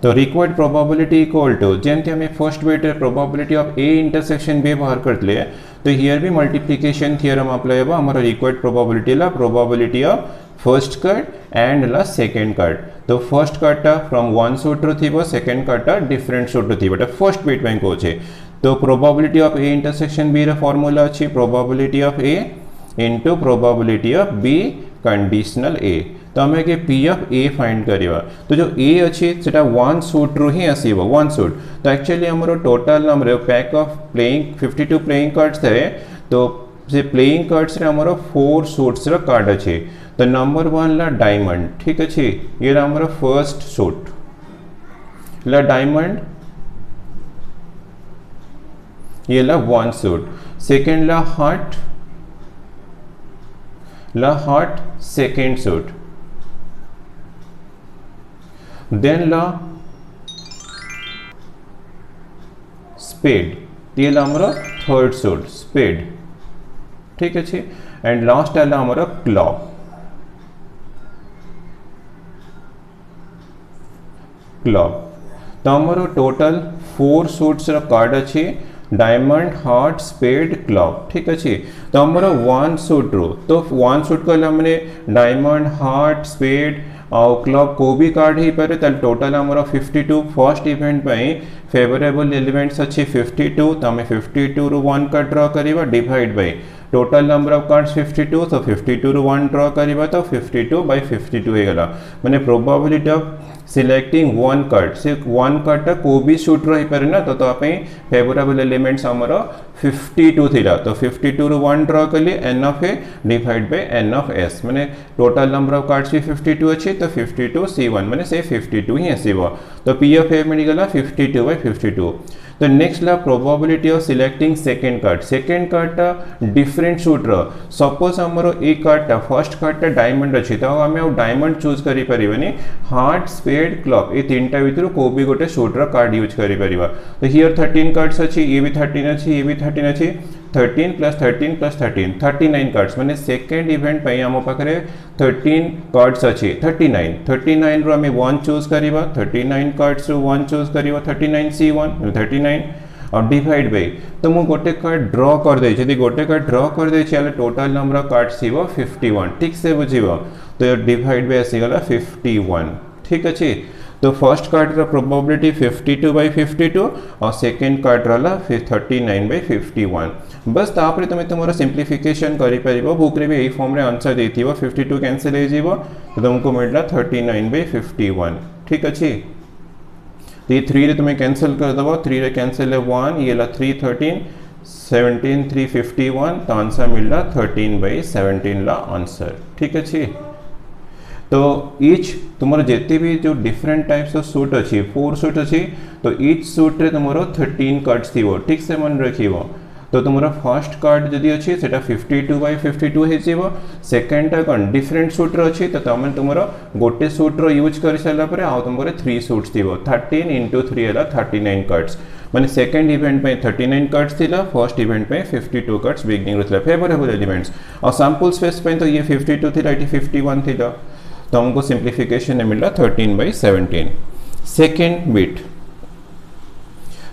तो रिक्वायर्ड प्रोबेबिलिटी इक्वल टू जमती हमें फर्स्ट बेट्रे probability of A intersection B बाहर करते तो हियर भी मल्टीप्लिकेशन थियरम अप्लाई होगा हमारा required probability of first card and ला सेकेंड कार्ड। तो फर्स्ट कार्डटा फ्रॉम वन सूट्र थी सेकेंड कार्डटा डिफरेंट सूट्र थी फर्स्ट बीट में कहे तो probability of A intersection B formula अच्छी probability of A into probability of B conditional A. तो आम आगे पी ऑफ ए फाइंड करवा तो जो ए अच्छी से वन सूट्रु ही आसो वन सूट। तो एक्चुअली आमर टोटाल आमर pack of playing 52 playing cards थे तो से प्लेइंग कार्ड्स रे आमर 4 सूट्स रो कार्ड अच्छे। तो नंबर 1 ला डायमंड। ठीक अच्छे ये आमर फर्स्ट सूट ला डायमंड ये ला वन सूट सेकेंड ला हार्ट सेकेंड सूट देन ला स्पेड ये ला आमर थर्ड सूट स्पेड। ठीक अच्छे एंड लास्ट है आमर क्लॉक तो आमर टोटल 4 सूट्स कार्ड अच्छे डायमंड हार्ट स्पेड क्लॉक। ठीक अच्छे तो आमर वन सूट रो तो वन सूट कहले मैंने डायमंड हार्ट स्पेड और क्लॉक को भी कार्ड ही पारे टोटल आमर 52 फर्स्ट इवेंट फेवरेबल एलिमेंट्स अच्छे 52 तो आम 52 रु 1 कार्ड ड्रॉ करवा divide by total number of cards 52 तो 52 रु 1 ड्रॉ करवा तो 52 बाय 52 हो गला माने probability of selecting one card से वन कार्डटा को भी सूट रही पारे ना तो आप फेवरेबल एलिमेंट्स आमर 52 थिला तो 52 रु 1 ड्रॉ कली n of A divide by N of S माने टोटल नंबर ऑफ कार्ड्स भी 52 अच्छे तो 52 C1 माने से 52 ही आसो तो पी ऑफ ए मिलगला 52 बाय 52। तो नेक्स्ट ला प्रोबेबिलिटी ऑफ सिलेक्टिंग सेकेंड कार्डटा डिफरेंट सूट सपोज आमर ए कार्डटा फर्स्ट कार्डटा डायमंड अच्छी तो आम डायमंड चूज करी परिवानी हार्ट स्पेड क्लॉक ये तीनटा भितर को भी गोटे सूट्र कार्ड यूज करी परिवा। तो हियर 13 कार्ड्स अच्छी ये भी 13 अच्छी ये भी 13 अच्छी 13 प्लस 13 प्लस 13 39 कार्ड्स माने सेकेंड इवेंट आम पाखे 13 कार्ड्स अच्छी 39 रो आम 1 चूज करवा 39 कार्ड्स 1 चूज करवा 39 C1 39 और डिवाइड बाय तो मु गोटे कार्ड ड्रॉ कर दे यदि गोटे कार्ड ड्रॉ कर दे टोटल नंबर ऑफ कार्ड्स 51 ठीक से बुझे तो डिवाइड बाय आसीगला 51। ठीक अच्छे तो फर्स्ट कार्ड रा प्रोबेबिलिटी 52 बाय 52 और सेकेंड कार्ड रहा 39 बाय 51। बस तापर तुम तुम सिंप्लिफिकेशन कर बुक रे भी यही फॉर्म रे आंसर देथि 52 कैंसिल हो तो तुमको मिलला 39 बाय 51। ठीक अच्छे तो ये 3 रे तुम्हें कैंसिल कर दबो 3 रे कैंसिल है 1 ये ला 3 13 17 3 51 तो आंसर मिलला 13 बाय 17 ला आंसर। ठीक अच्छे तो ईच तुम जिते भी जो डिफरेंट टाइप्स ऑफ सूट अच्छी 4 सूट अच्छी तो ईच सूट रे तुम 13 कार्ड्स थी ठीक से मन रखियो तो तुम फर्स्ट कार्ड जदि अच्छी से 52/52 हो सेकेंडटा कौन डिफरेंट सुट्र अच्छी तो तुम तुम गोटे सुट्र यूज कर सारापर आउ तुम 3 सुट्स थी 13 × 3 है 39 कार्ड्स माने सेकेंड इवेंट पे 39 कार्ड्स थिला फर्स्ट इवेंट पे 52 कार्ड्स बिगिनिंग रहा फेवरेबल एलिमेंट्स और सैंपल स्पेस पे तो ये 52 थिला ये 51 थिला तो हमको सिंप्लीफिकेशन मिला 13/17 सेकेंड बिट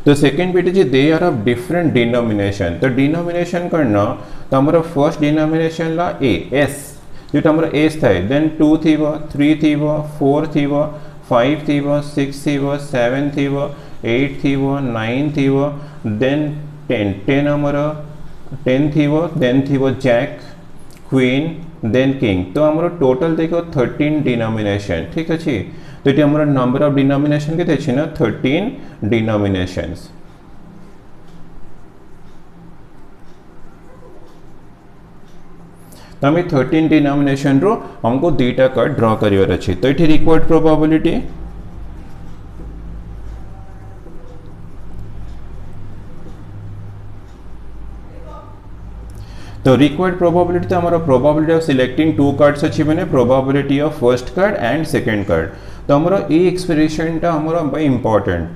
तो सेकेंड बिट जी they are of different denomination तो डिनोमिनेशन करना तो हमारा फर्स्ट डिनोमिनेशन ला ए एस जो हमारा एस था देन 2 थीवो 3 थीवो 4 थीवो 5 थीवो 6 थीवो 7 थीवो 8 थीवो 9 थीवो देन 10 हमारा 10 थीवो देन थीवो जैक क्वीन देन किंग तो हमारा टोटल देखो 13 डिनोमिनेशन ठीक अच्छे तो ये हमारा नंबर ऑफ डिनोमिनेशन के अच्छे ना 13 डिनोमिनेशंस तो हमें 13 डिनोमिनेशन रो हमको दुईटा कार्ड ड्रॉ करिवार अछि तो ये रिक्वायर्ड प्रोबेबिलिटी तो रिक्वायर्ड प्रोबेबिलिटी तो हमारा प्रोबेबिलिटी ऑफ सिलेक्टिंग 2 कार्ड्स अच्छी मैंने probability of first card and second card तो हमारा ए एक्सप्रेशन टा हमारा भाई इंपॉर्टेंट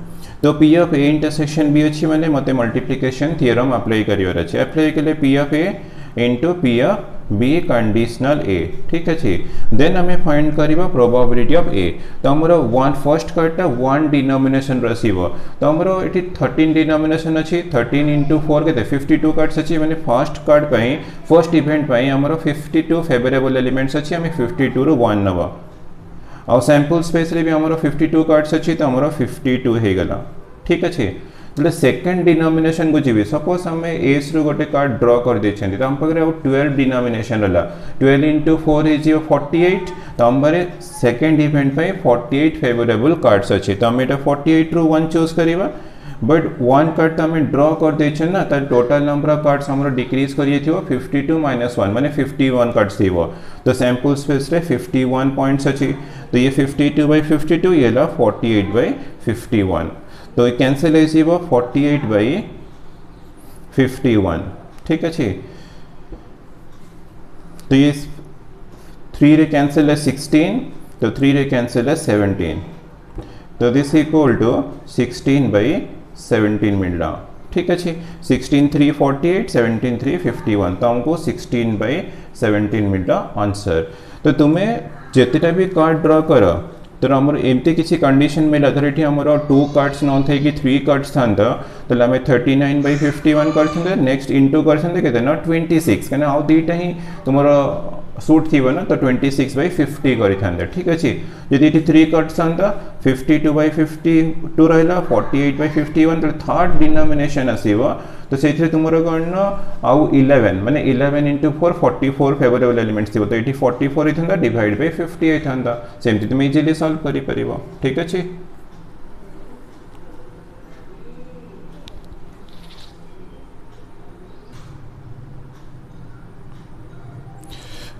तो पी ऑफ ए इंटरसेक्शन भी अच्छी मैंने मते मल्टीप्लिकेशन थ्योरम अप्लाई करिवार अछि अप्लाई के लिए P of A into P of B conditional A ठीक अच्छे देन हमें फाइंड करिबा प्रोबेबिलिटी ऑफ ए तो हमारा वन फर्स्ट कार्डटा 1 डिनोमिनेशन रसिबो तो हमारा एठी 13 डिनोमिनेशन अछि 13 × 4 केते 52 कार्ड्स अछि माने फर्स्ट कार्ड पई फर्स्ट इवेंट पई हमारा 52 फेवरेबल एलिमेंट्स अछि हमें 52 रो 1 नबा और सैंपल स्पेस रे भी हमारा 52 कार्ड्स अछि तो हमारा 52 हे गला ठीक अच्छे सेकेंड डिनोमिनेशन को जी सपोज आम एस रु गोटे कार्ड ड्रॉ कर देछन तो हम पाखे 12 डिनोमिनेशन रहा 12 × 4 हो 48 तो हम सेकेंड इवेंट पे 48 फेवरेबल कार्ड्स अच्छे तो हमें 48 रु 1 चूज करवा बट 1 कार्ड तो हमें ड्रॉ कर देछन ना तार टोटल नंबर ऑफ कार्ड्स हमरा डिक्रीज करिए थियो 52 - 1 माने 51 कार्ड्स थियो तो सैंपल स्पेस रे 51 पॉइंट्स अच्छी तो ये 52/52 ये ला 48/51 तो ये कैंसिल है 48/51 ठीक अच्छे तो ये 3 रे कैंसिल है 16 तो 3 रे कैंसिल है 17 तो दिस इक्वल टू 16/17 मिल रहा ठीक अच्छे 16 3 48 17 3 51 तो हमको 16/17 मिल रहा आंसर तो तुम्हें जितना भी कार्ड ड्रॉ करो तो आमर एमती किसी कंडीशन में धर ये आमर 2 कार्ड्स न थे कि 3 कार्ड्स था तो आम 39/51 कर नेक्स्ट इंटू कर 26 कहीं आउ दुईटा ही तुम सूट थी ना तो 26/50 कर ठीक अच्छे जदि ये 3 कार्ड्स था 52/52 रहा 48/51 तो थर्ड डिनोमिनेशन आसो तो से तुम कौन आउ 11 माने 11 × 4 44 फेवरेबल एलिमेंट्स थी तो ये 44 होता डिवाइड बाय 50 होता सेमती तुम इजिली सॉल्व कर ठीक अच्छे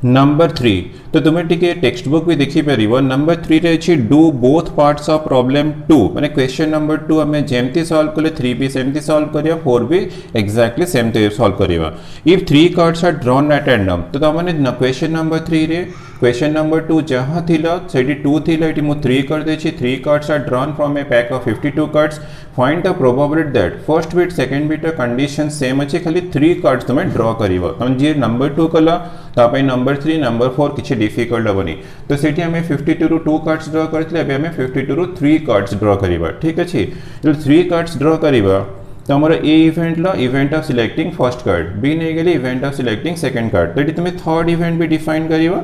नंबर 3 तो तुम्हें टिके टेक्स्ट बुक भी देखी पार नंबर 3 रे अछि do both parts of problem 2 माने क्वेश्चन नंबर 2 हमें जेमती सॉल्व कले 3 भी सेमती सॉल्व करिया 4 भी एग्जैक्टली सेमती सॉल्व करिया if 3 cards are drawn at random तो माने क्वेश्चन नंबर 3 रे क्वेश्चन नंबर 2 जहाँ थिला सेठी 2 थिला एठी मु 3 कर देछि 3 cards are drawn from a pack of 52 cards find the probability that first bit second bit condition same अछि खाली 3 कार्ड्स तुम ड्रॉ करिवो तुम जे नंबर 2 कला तापै नंबर 3 नंबर 4 किछि डिफिकल्ट होबनी तो सेठी हमें 52 रु 2 कार्ड्स ड्रॉ करथिले अबे हमें 52 रु 3 कार्ड्स ड्रॉ करिवो ठीक अछि जो 3 कार्ड्स ड्रॉ करिवो तो हमारा ए इवेंट ला event of selecting first card B नहीं गली event of selecting second card तो तुम थर्ड इवेंट भी डिफाइन करिवो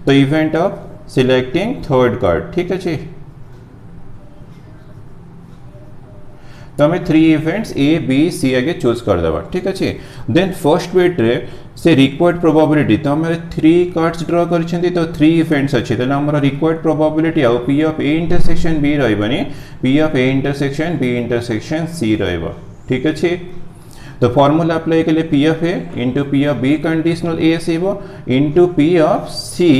तो event of selecting third card ठीक अच्छे तो हमें 3 इवेंट्स ए बी सी आगे चूज कर देवा ठीक अच्छे देन फर्स्ट बिट रे से रिक्वायर्ड प्रोबेबिलिटी तो हमारे 3 कार्ड्स ड्रॉ करछंती तो 3 इवेंट्स अच्छे तो हमारा रिक्वायर्ड प्रोबेबिलिटी आउ P of A intersection B रहबनी P of A intersection B intersection C रहबो ठीक अच्छे तो फॉर्मूला अप्लाई के लिए P of A into P of B conditional A आसो into P of C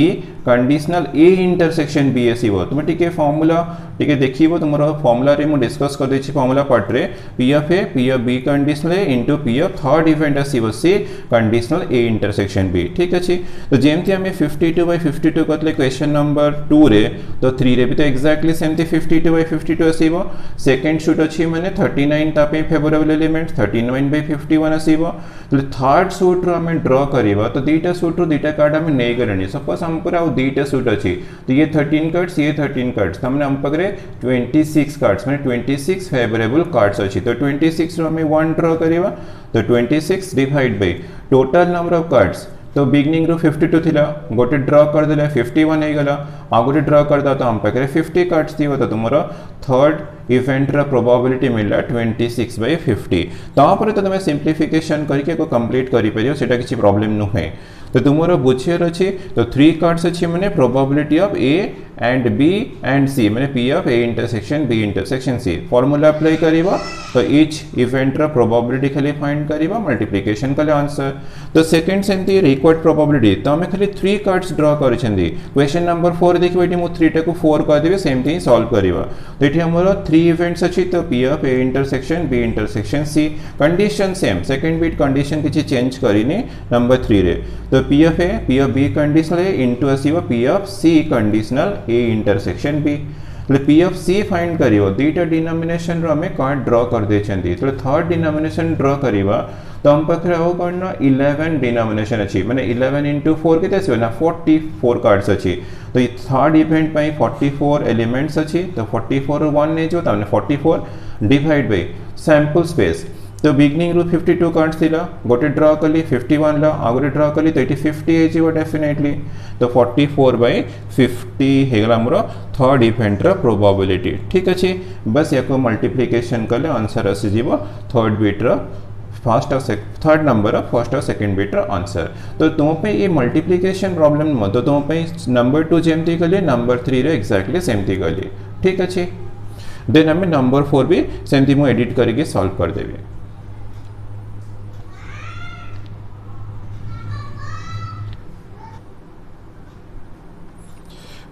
conditional A intersection B आसीबो तुम टिके फार्मूला टिके देखिबो तुमरो फार्मूला रे मु डिस्कस कर देछि फार्मूला पार्ट रे P of A P of B conditional A into P of third event आसीबो C conditional A intersection B ठीक अछि तो जेमति हमें 52/52 करले क्वेश्चन नंबर 2 रे तो 3 रे भी तो एक्जेक्टली सेमति 52/52 आसीबो सेकंड सूट अछि माने 39 तापे फेवरेबल एलिमेंट 39/51 आसीबो तो थर्ड सूट रो हमें ड्रॉ करबा तो दीटा सूट रो दीटा कार्ड हमें नै करनी सपोज हम पर आ दीटा सूट अछि तो ये 13 कार्ड्स ये 13 कार्ड्स हमने हम पकड़े 26 कार्ड्स माने 26 फेवरेबल कार्ड्स अछि तो 26 रो हमें 1 ड्रॉ करबा तो 26 divide by total number of cards तो बिगनिंग रो 52 थिला गोटे ड्रॉ कर देले 51 हे गला आ गोटे ड्रॉ कर दा तो हम पकड़े 50 कार्ड्स थिबो तो तुमरो थर्ड इवेंट रा प्रोबेबिलिटी मिलला 26/50 तापर तो तुम सिंप्लिफिकेशन करके को कंप्लीट करि परियो सेटा किछि प्रॉब्लम न होय तो तुमरो बुझियर अछि तो 3 कार्ड्स अछि माने probability of A and B and C माने P of A intersection B intersection C formula apply करिबा तो ईच इवेंट रा प्रोबेबिलिटी खाली फाइंड करिबा मल्टीप्लिकेशन कले आंसर तो सेकंड सेंती रिक्वायर्ड प्रोबेबिलिटी तो हमें खाली 3 कार्ड्स ड्रॉ करछंदी क्वेश्चन नंबर 4 देखिबो एटी मु 3 टा को 4 कर देबे सेम थिंग सॉल्व करिबा तो एटी हमरो 3 इवेंट्स अछि तो P of A intersection B intersection C condition same second bit condition किछि चेंज करिनी नंबर 3 रे तो P of B conditional A into आसीबो P of C conditional A intersection B तो पी ऑफ सी फाइंड करिवो दीटा denomination रो हमें कार्ड ड्रॉ कर दे छंदी तो थर्ड डिनोमिनेशन ड्रॉ करिवा तो हम पाखरे हो कोन 11 डिनोमिनेशन अछि माने 11 into 4 केते आसी ना 44 कार्ड्स अछि तो थर्ड इवेंट पई 44 एलिमेंट्स अछि तो 44 रो 1 ने जो तने 44 डिवाइड बाय सैंपल स्पेस तो बिगनिंग रो 52 कार्ड्स थिला गोटे ड्रॉ कली 51 ला आ गोटे ड्रॉ कली तो 50 हे जीवो डेफिनेटली तो 44/50 हेगला हमरो थर्ड इवेंट रा प्रोबेबिलिटी ठीक अछि बस याको मल्टीप्लिकेशन कले आंसर आसी जीवो थर्ड बिट रा फर्स्ट और थर्ड नंबर फर्स्ट और सेकंड बिट रा आंसर तो तुम पे ये मल्टीप्लिकेशन प्रॉब्लम मत तो तुम पे नंबर 2 जेमती कले नंबर 3 रे एक्जेक्टली सेमती कले ठीक अछि देन हमें नंबर 4 भी सेमती मु एडिट करके सॉल्व कर देबे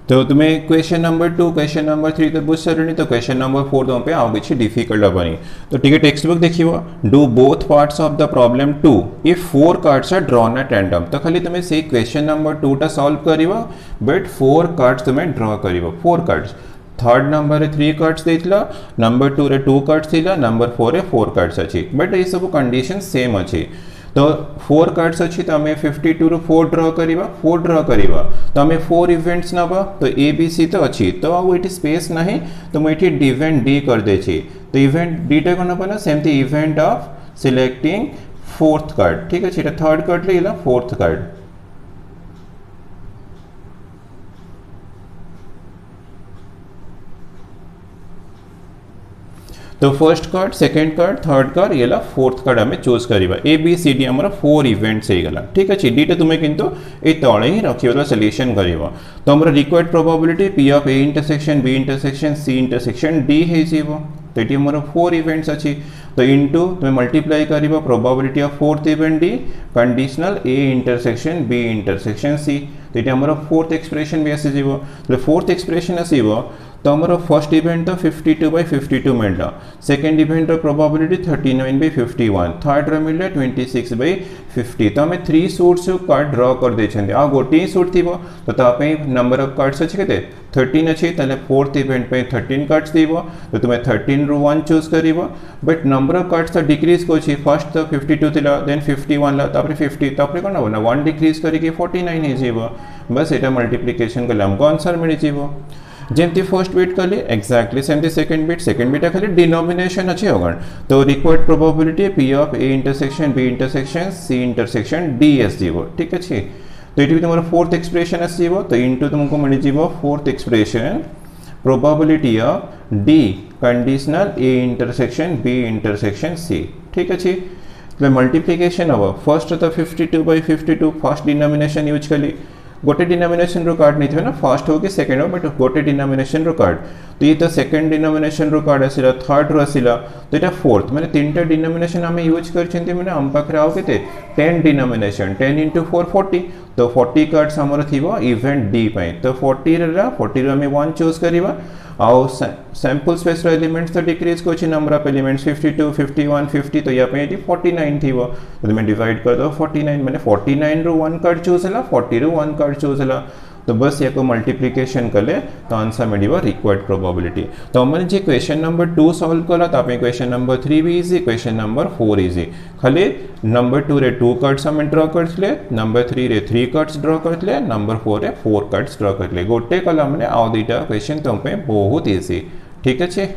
तो तुम्हें क्वेश्चन नंबर 2 क्वेश्चन नंबर 3 तो बुझ सरणी तो क्वेश्चन नंबर 4 तुम पे आउ किछि डिफिकल्ट हबनी तो ठीक है टेक्स्ट बुक देखिबो do both parts of the problem 2 if 4 cards are drawn at random तो खाली तुम्हें से क्वेश्चन नंबर 2 टा सॉल्व करिवो बट 4 कार्ड्स तुम्हें ड्रॉ करिवो 4 कार्ड्स थर्ड नंबर रे 3 कार्ड्स देथिला नंबर 2 रे 2 कार्ड्स थिला नंबर 4 रे 4 कार्ड्स अछि बट ए सब कंडीशन सेम अछि तो 4 कार्ड्स अच्छी तो हमें 52 रो 4 ड्रॉ करिबा तो हमें 4 इवेंट्स नबा तो ए बी सी तो अच्छी तो आ एटी स्पेस नहीं तो मैं एटी इवेंट डी कर देछि तो इवेंट डी टा कोन पना सेमती event of selecting fourth card ठीक है थर्ड कार्ड लेला फोर्थ कार्ड तो first card second card third card येला फोर्थ कार्ड हमें चूज करिबा ए बी सी डी हमर 4 इवेंट्स हे गला ठीक अछि डी टा तुमे किंतु ए तळे ही रखिबा सॉल्यूशन करिबा तो हमर required probability P of A intersection B intersection C intersection D हे जीवो तो एटी हमर 4 इवेंट्स अछि तो इनटू तुमे मल्टीप्लाई करिबा probability of fourth event D conditional A intersection B intersection C तो एटी हमर फोर्थ एक्सप्रेशन भी आसी जीवो तो फोर्थ एक्सप्रेशन आसीबो तो हमारा फर्स्ट इवेंट तो 52/52 मिलला सेकंड इवेंट रो प्रोबेबिलिटी 39/51 थर्ड रो मिलला 26/50 तो हमें 3 सूट्स कार्ड ड्रॉ कर दे छंदे आ गोटी सूट थिबो तो तापे नंबर ऑफ कार्ड्स अछि केते 13 अछि तले फोर्थ इवेंट पे 13 कार्ड्स थिबो तो तुमे 13 रो 1 चूज करिवो बट नंबर ऑफ कार्ड्स तो डिक्रीज को छी फर्स्ट तो 52 थिला देन 51 ला तापरे 50 तापरे कोन होना 1 डिक्रीज करके 49 हे जीवो बस एटा मल्टीप्लिकेशन करले हमको आंसर मिल जीवो जेमती फर्स्ट बिट कली एक्जेक्टली सेमती सेकंड बिट खाली डिनोमिनेशन अच्छे होगन तो required probability P of A intersection B intersection C intersection D एस जीवो ठीक अच्छे तो ये तुम्हारा फोर्थ एक्सप्रेशन आसीबो तो इनटू तुमको मिल जीवो fourth expression probability of D conditional A intersection B intersection C ठीक अच्छे तो मल्टीप्लिकेशन हम फर्स्ट तो 52/52 फर्स्ट डिनोमिनेशन यूज कली गोटे डिनोमिनेशन रो कार्ड नहीं थे ना, फर्स्ट हो कि सेकंड हो, बट गोटे डिनोमिनेशन रो कार्ड, तो ये तो सेकंड डिनोमिनेशन रो कार्ड आसिला, थर्ड रो आसिला, तो ये फोर्थ माने तीनटा डिनोमिनेशन आम यूज करछन्ती माने आम पाखरे आउ केते 10 डिनोमिनेशन, 10 into 4 40, तो 40 कार्ड्स हमर थिबो इवेंट डी पई, तो 40 रो आम 1 चूज करिबा, आउ सैंपल स्पेस रो एलिमेंट्स तो डिक्रीज को नंबर ऑफ एलिमेंट्स 52 51 50, तो या पे 49 थी वो, तो मैं डिवाइड कर दो 49 मैंने 49 रो 1 कार्ड चूज हला, 40 रो 1 कार्ड चूज हला, तो बस या को मल्टीप्लिकेशन कले तो आंसर मिलिबो रिक्वायर्ड प्रोबेबिलिटी। तो हमने जे क्वेश्चन नंबर 2 सॉल्व कला, तो आपने क्वेश्चन नंबर 3 भी इजी, क्वेश्चन नंबर 4 इजी, खाली नंबर 2 रे 2 कार्ड्स हम ड्रॉ करथले, नंबर 3 रे 3 कार्ड्स ड्रॉ करथले, नंबर 4 रे 4 कार्ड्स ड्रॉ करथले, गोटे कलम ने आ दुईटा क्वेश्चन तुम पे बहुत इजी, ठीक है।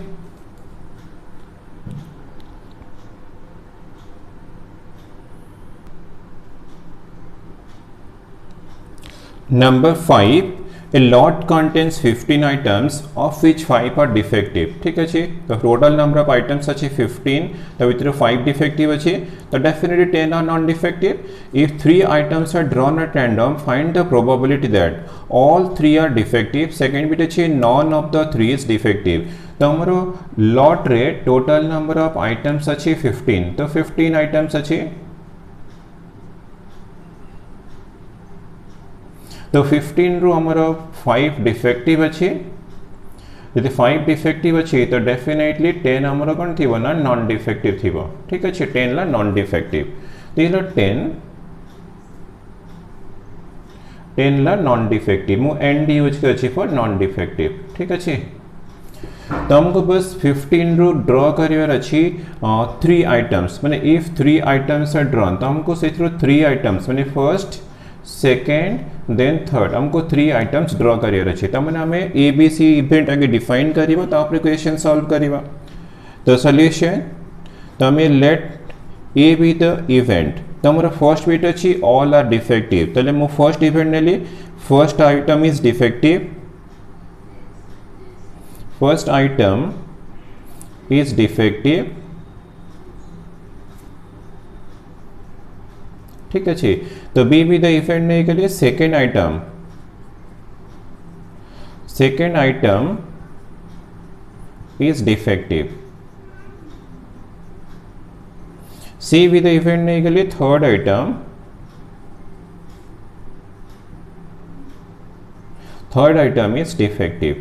Number 5, a lot contains 15 items of which 5 are defective, ठीक है। तो total number of items अच्छे 15, तो वितर 5 defective अच्छे, तो definitely 10 are non-defective. If 3 items are drawn at random, find the probability that all 3 are defective. Second bit अच्छे, none of the 3 is defective. तो हमारो lot रे total number of items अच्छे 15, तो 15 items अच्छे, तो 15 रू हमारा 5 डिफेक्टिव अच्छे, यदि 5 डिफेक्टिव अच्छे तो डेफिनेटली 10 हमारा कौन थी ना नॉन डिफेक्टिव थी, ठीक है। 10 ला नॉन डिफेक्टिव, तो ये 10 ला नॉन डिफेक्टिव मु एंड यूज कर फॉर नॉन डिफेक्टिव, ठीक है। तो हमको बस 15 रू ड्रॉ करिवार अच्छी 3 आइटम्स, माने इफ 3 आइटम्स आर ड्रॉन, तो हमको से 3 आइटम्स माने फर्स्ट सेकेंड देन थर्ड हमको 3 आइटम्स ड्रॉ करियर अच्छे, तो मैंने हमें ए बी सी इवेंट आगे डिफाइन करिबा, तो आपने क्वेश्चन सॉल्व करिबा। तो सॉल्यूशन, तो हमें let A be the event, तो हमारा फर्स्ट बिट अच्छी ऑल आर डिफेक्टिव, तो मु फर्स्ट इवेंट नेली, first item is defective, first item is defective, ठीक है। तो बी भी द इवेंट नहीं के लिए सेकेंड आइटम इज डिफेक्टिव, सी भी द इवेंट नहीं के लिए थर्ड आइटम इज डिफेक्टिव।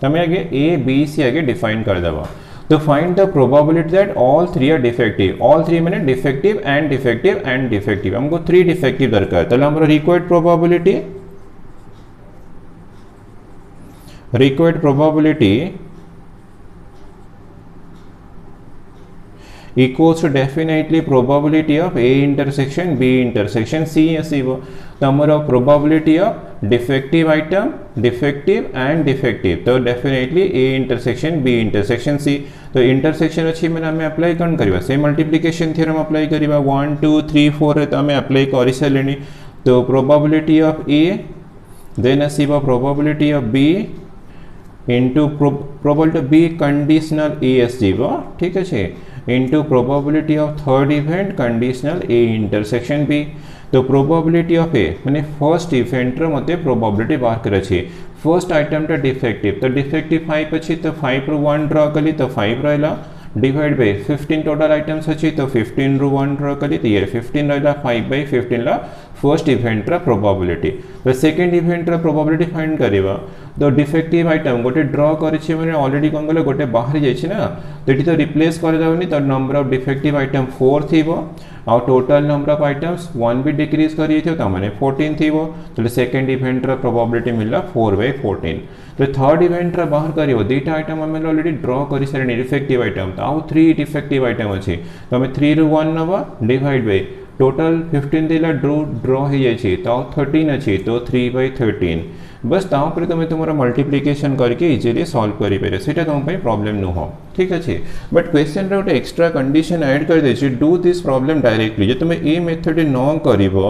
तो हमें आगे ए बी सी आगे डिफाइन कर देवा, तो find the probability that all 3 are defective, all 3 मैंने defective and defective and defective, हमको 3 डिफेक्टिव दरकार, तो हमारा required probability equals to definitely probability of A intersection B intersection C आसीबो, तो हमारा probability of defective item, defective and defective, तो definitely A intersection B intersection C, तो intersection अच्छी मैंने हमें अप्लाई कौन करिबा, से मल्टीप्लिकेशन थ्योरम अप्लाई करिबा, 1 2 3 4 रे तो हमें अप्लाई करि सालेनी, तो probability of A देन आसीबो probability of B into probability of B conditional A आसीबो, ठीक है, into probability of third event conditional A intersection B, तो probability of A माने फर्स्ट इवेंट रो मते probability बाहर कर अछि, फर्स्ट आइटम टा डिफेक्टिव, तो डिफेक्टिव 5 अछि, तो 5 रो 1 ड्रॉ कली, तो 5 रहला डिवाइड बाय 15 टोटल आइटम्स अछि, तो 15 रो 1 ड्रॉ कली, तो ये 15 रहला 5 बाय 15 ला फर्स्ट इवेंट रा प्रोबेबिलिटी, तो सेकंड इवेंट रा प्रोबेबिलिटी फाइंड करिवा, तो डिफेक्टिव आइटम गोटे ड्रॉ करिछि माने ऑलरेडी कोन गले गोटे बाहर जाइछि ना, तो एटी तो रिप्लेस कर दवनी, तो नंबर ऑफ डिफेक्टिव आइटम 4 थिबो, और टोटल नंबर ऑफ आइटम्स 1 भी डिक्रीज करिए थे, तो माने 14 थिबो, तो सेकंड इवेंट रा प्रोबेबिलिटी मिलला 4/14, तो थर्ड इवेंट रा बाहर करियो दुईटा आइटम हमें ऑलरेडी ड्रॉ करि सारे डिफेक्टिव आइटम, तो आउ 3 डिफेक्टिव आइटम अछि, तो हमें 3 रो 1 नबा डिवाइड बाय टोटल 15 दिला ड्रॉ हो जाइए, तो 13 अच्छी, तो 3/13, बस तापर तुम तुम्हारा मल्टीप्लिकेशन करके इजिली सॉल्व करि पारे, सेटा तुम पे प्रॉब्लम न हो, ठीक अच्छे। बट क्वेश्चन रे गोटे एक्स्ट्रा कंडीशन ऐड कर देछि, डू दिस प्रॉब्लम डायरेक्टली, जे तुम ए मेथड न करिवो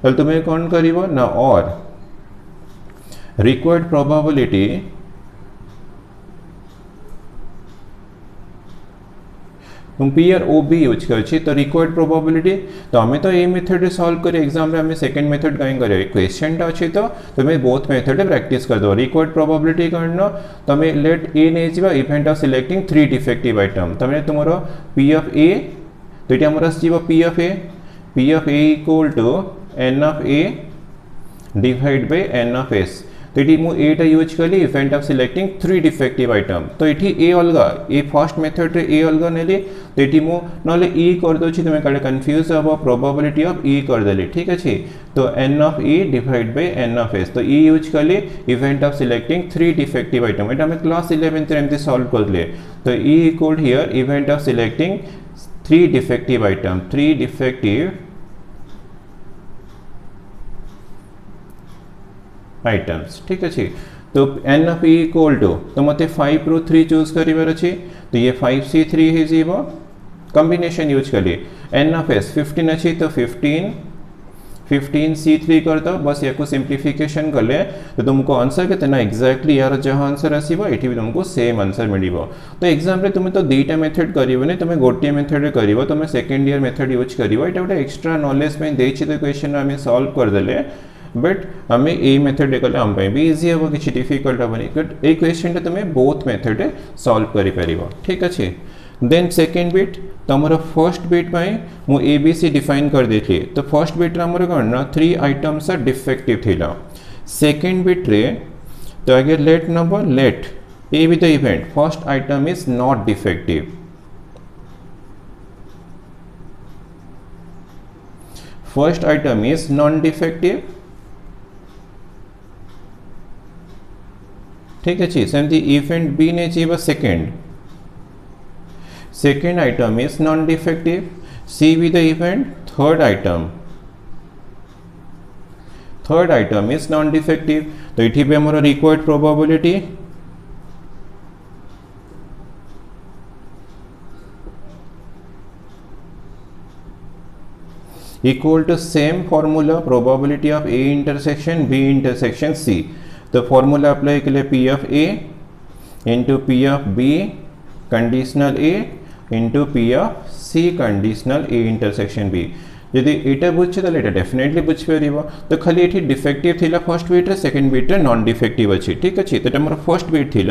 त तुम कोन करिवो ना, और required P R O B use कर तो रिक्वायर्ड प्रोबेबिलिटी तो आम तो ये मेथड सॉल्व कर एग्जाम में सेकंड मेथड कहीं कर क्वेश्चन अच्छे तो तुम्हें बोथ मेथड प्रैक्टिस कर दो रिक्वायर्ड प्रोबेबिलिटी करना तुम लेट ए नहीं जावा event of selecting 3 defective item तुम तुम पी ऑफ ए तो ये आमर आसो P of A equal to N of A divide by N of S तो ये मुझे एटा यूज कली event of selecting 3 defective item तो ये ए अलग ये फर्स्ट मेथड रे ए अलग नेली तो ये मुझे ई कर दूसरी तुम्हें कड़े कन्फ्यूज हम प्रोबेबिलिटी ऑफ ई करदेली ठीक अच्छे तो n of E divide by N of S तो ई यूज कली event of selecting 3 defective item ये क्लास 11 एमती सॉल्व करले तो E equal here event of selecting 3 defective item 3 defective items ठीक अच्छे तो n of E equal to तो मत 5 रु 3 चूज कर अच्छे तो ये 5c3 हो कॉम्बिनेशन यूज करिए एन ऑफ एस 15 अच्छी तो 15c3 कर दो बस या सिंप्लीफिकेशन कले तो तुमको आंसर कितना एक्जाक्टली यार जहाँ आंसर आसो ये भी तुमको सेम आंसर मिल तो एग्जाम रे तुम्हें तो दुईटा मेथड कर तुम गोटे मेथड कर तुम सेकेंड ईयर मेथड यूज कर गोटे एक्सट्रा नॉलेज में देती तो क्वेश्चन आम सॉल्व करदे बट आम ए मेथड कले आम भी इजी हम कि डिफिकल्ट हेनी बट ये क्वेश्चन तुम्हें बोथ मेथड सॉल्व कर ठीक अच्छे देन सेकेंड बिट तुम फर्स्ट बिट मु ए बी सी डिफाइन कर देती तो फर्स्ट बिट आमर कौन ना 3 आइटम्स डिफेक्टिव थी सेकेंड बिट रे तो आगे let number let A be the event first item is not defective first item is non defective ठीक अच्छे सेमती इवेंट बी ने चाहिए second item is non defective C be the event third item is non defective तो ये भी हमारा required probability equal to same formula probability of A intersection B intersection C तो फॉर्मूला अप्लाई के लिए P of A into P of B conditional A into P of C conditional A intersection B यदि एटा बुझे तो definitely बुझीपर तो खाली ये डिफेक्टिव थी फर्स्ट बिट रे सेकेंड बिट रे नॉन डिफेक्टिव अच्छी ठीक अच्छे तो मोर फर्स्ट बिट थी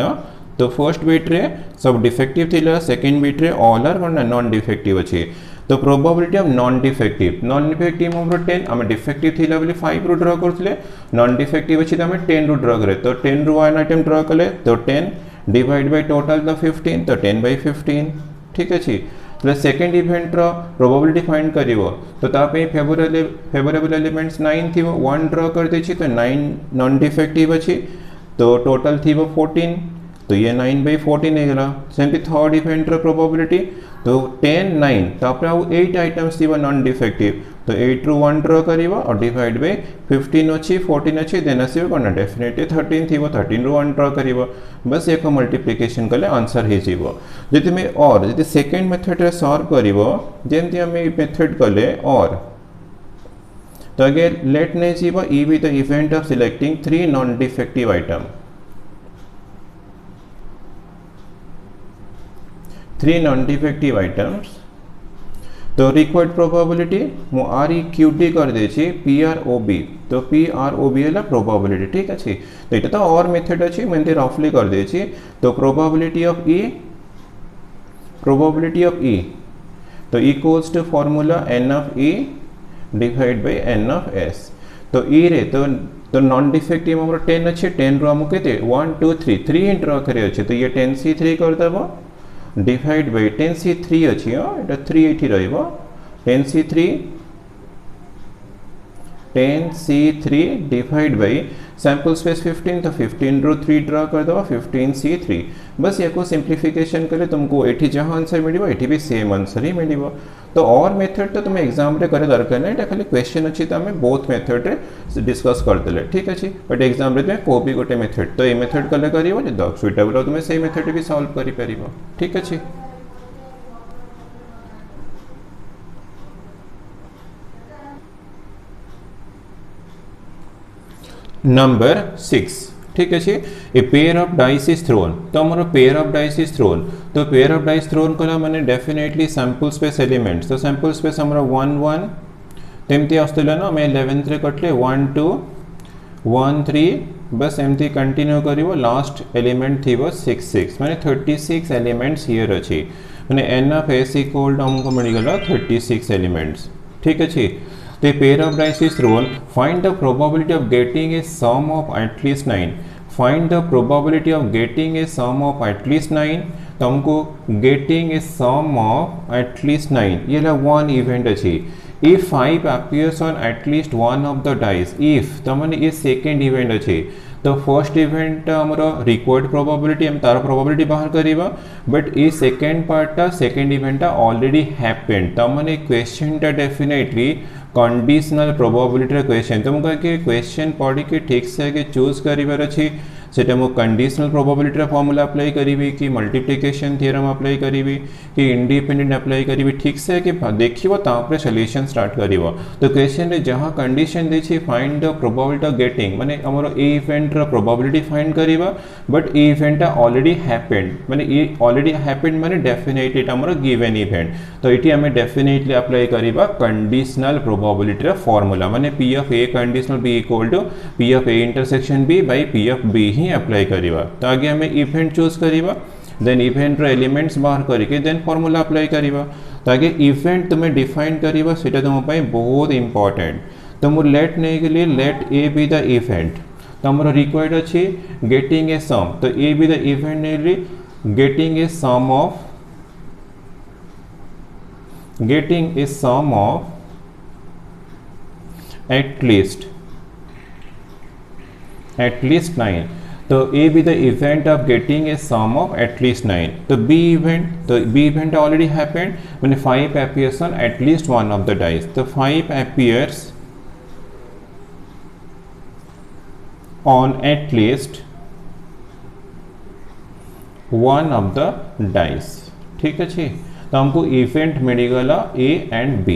तो फर्स्ट बिट रे सब डिफेक्टिव थी सेकेंड बिट रे ऑल आर कौन नॉन डिफेक्टिव अच्छे तो प्रोबेबिलिटी ऑफ नॉन डिफेक्टिव हमरो 10 आम डिफेक्टिव थी 5 रु ड्र करते नॉन डिफेक्टिव अच्छी तो आम 10 रु ड्र करे तो 10 रु 1 आइटम ड्र कले तो 10 डिवाइड बाय टोटल तो 15 तो 10 बाय 15 ठीक अच्छे तो सेकेंड इवेंट रो प्रोबेबिलिटी फाइंड करिवो तो तापे फेवरेबल एलिमेंट्स 9 थी 1 ड्र कर देछि तो 9 नॉन डिफेक्टिव अच्छी तो टोटल थी 14 तो ये 9 बाई 14 है सेमती थर्ड इवेंट प्रोबेबिलिटी तो 10 9 तापर आउ 8 आइटम्स थी नॉन डिफेक्टिव तो 8 रु 1 ड्र करिवो और डिवाइड बाय 15 अच्छी 14 अच्छी देन आसीबो कोन डेफिनेटली 13 थी 13 रु 1 ड्र करिवो बस एक मल्टीप्लिकेशन कले आंसर हे जीवो जदि में और जदि सेकंड मेथड रे सॉल्व करिवो जेमती हम ए मेथड कले और तो अगेन लेट ने जीवो E B the event of selecting 3 non defective item 3 non defective items तो रिक्वायर्ड प्रोबेबिलिटी मु आर ई क्यू डी कर देछि पी आर ओ बी तो पी आर ओ बी है प्रोबेबिलिटी ठीक अच्छे तो ये तो और मेथड अच्छी मैं रफली कर देछि तो प्रोबेबिलिटी ऑफ ई तो equals to formula n of E divide by N of S तो ई रे तो नॉन डिफेक्टिव हम 10 अच्छे 10 रो हमके 1 2 3 3 ड्र करे अच्छे तो ये 10c3 कर देबो डिवाइड बाय 10c3 अच्छी एटा 3 एठी रहइबो 10c3 divide by sample space 15 तो 15 रो 3 ड्रा कर दो 15c3 बस या को सिंप्लीफिकेशन करे तुमको एठी जहां आंसर मिलिबो एठी भी सेम आंसर ही मिलिबो तो और मेथड तो तुम एग्जाम रे करे दरकार नै एटा खाली क्वेश्चन अछि त हमें बोथ मेथड रे डिस्कस कर देले ठीक अछि बट एग्जाम रे को भी गोटे मेथड तो ए मेथड कले करिवो जे द सुइटेबल तुम सेही मेथड भी सॉल्व करि परिबो ठीक अछि नंबर 6 ठीक अच्छे a pair of dice is throne तो आमर pair of dice is throne तो पेयर ऑफ डाइस थ्रोन कला माने डेफिनेटली सैंपल स्पेस एलिमेंट्स तो सैंपल स्पेस आमर 1 1 तेमती आस्तला ना मैं 11 रे कटले 1 2 1 3 बस एमती कंटिन्यू करिवो लास्ट एलिमेंट थिवो 6 6 माने 36 एलिमेंट्स हियर अछि माने n of s equal to हमको मिल गला 36 एलिमेंट्स ठीक अछि the pair of dice is thrown find the probability of getting a sum of at least 9 find the probability of getting a sum of at least 9 तो हमको getting a sum of at least 9 ये ला one event अच्छी if 5 appears on at least one of the dice if तो मैंने ये second event अच्छी तो first event आमर रिक्वायर्ड प्रोबेबिलिटी हम तार प्रोबेबिलिटी बाहर करिबा but A second part second event already happened तो माने क्वेश्चन टा डेफिनेटली कंडीशनल प्रोबेबिलिटी क्वेश्चन तो मुझे क्वेश्चन पढ़ी के ठीक से के चूज करिवार अछि सेटा मो कंडीशनल प्रोबेबिलिटी फॉर्मूला अप्लाई करिवि कि मल्टीप्लिकेशन थ्योरम अप्लाई करिवि कि इंडिपेंडेंट अप्लाई करिवि ठीक से कि देखिबो तापर सॉल्यूशन स्टार्ट करिवो तो क्वेश्चन रे जहां कंडीशन देछि find the probability of getting माने हमर ए इवेंट रो प्रोबेबिलिटी फाइंड करिवा but A event already happened माने ये ऑलरेडी हैपेंड माने डेफिनेटली हमर गिवन इवेंट तो इटी हमें डेफिनेटली अप्लाई करिवा कंडीशनल प्रोबेबिलिटी रो फार्मूला माने p of a conditional b equal to p of a intersection b by p of b ही अप्लाई करिवा तो आगे हमें इवेंट चूज करिवा देन इवेंट रो एलिमेंट्स बाहर करके देन फार्मूला अप्लाई करिवा तो आगे इवेंट तुम्हें डिफाइन करिवा सेटा तुम पई बहुत इंपोर्टेंट तो मु लेट नै के लिए let a be the event तो हमर रिक्वायर्ड अछि गेटिंग ए सम तो a बी द इवेंट नै getting a sum of at least 9 तो a be the event of getting a sum of at least 9 तो b event already happened when 5 appears on at least one of the dice तो 5 appears on at least one of the dice ठीक अच्छे तो हमको event मिलगला a and b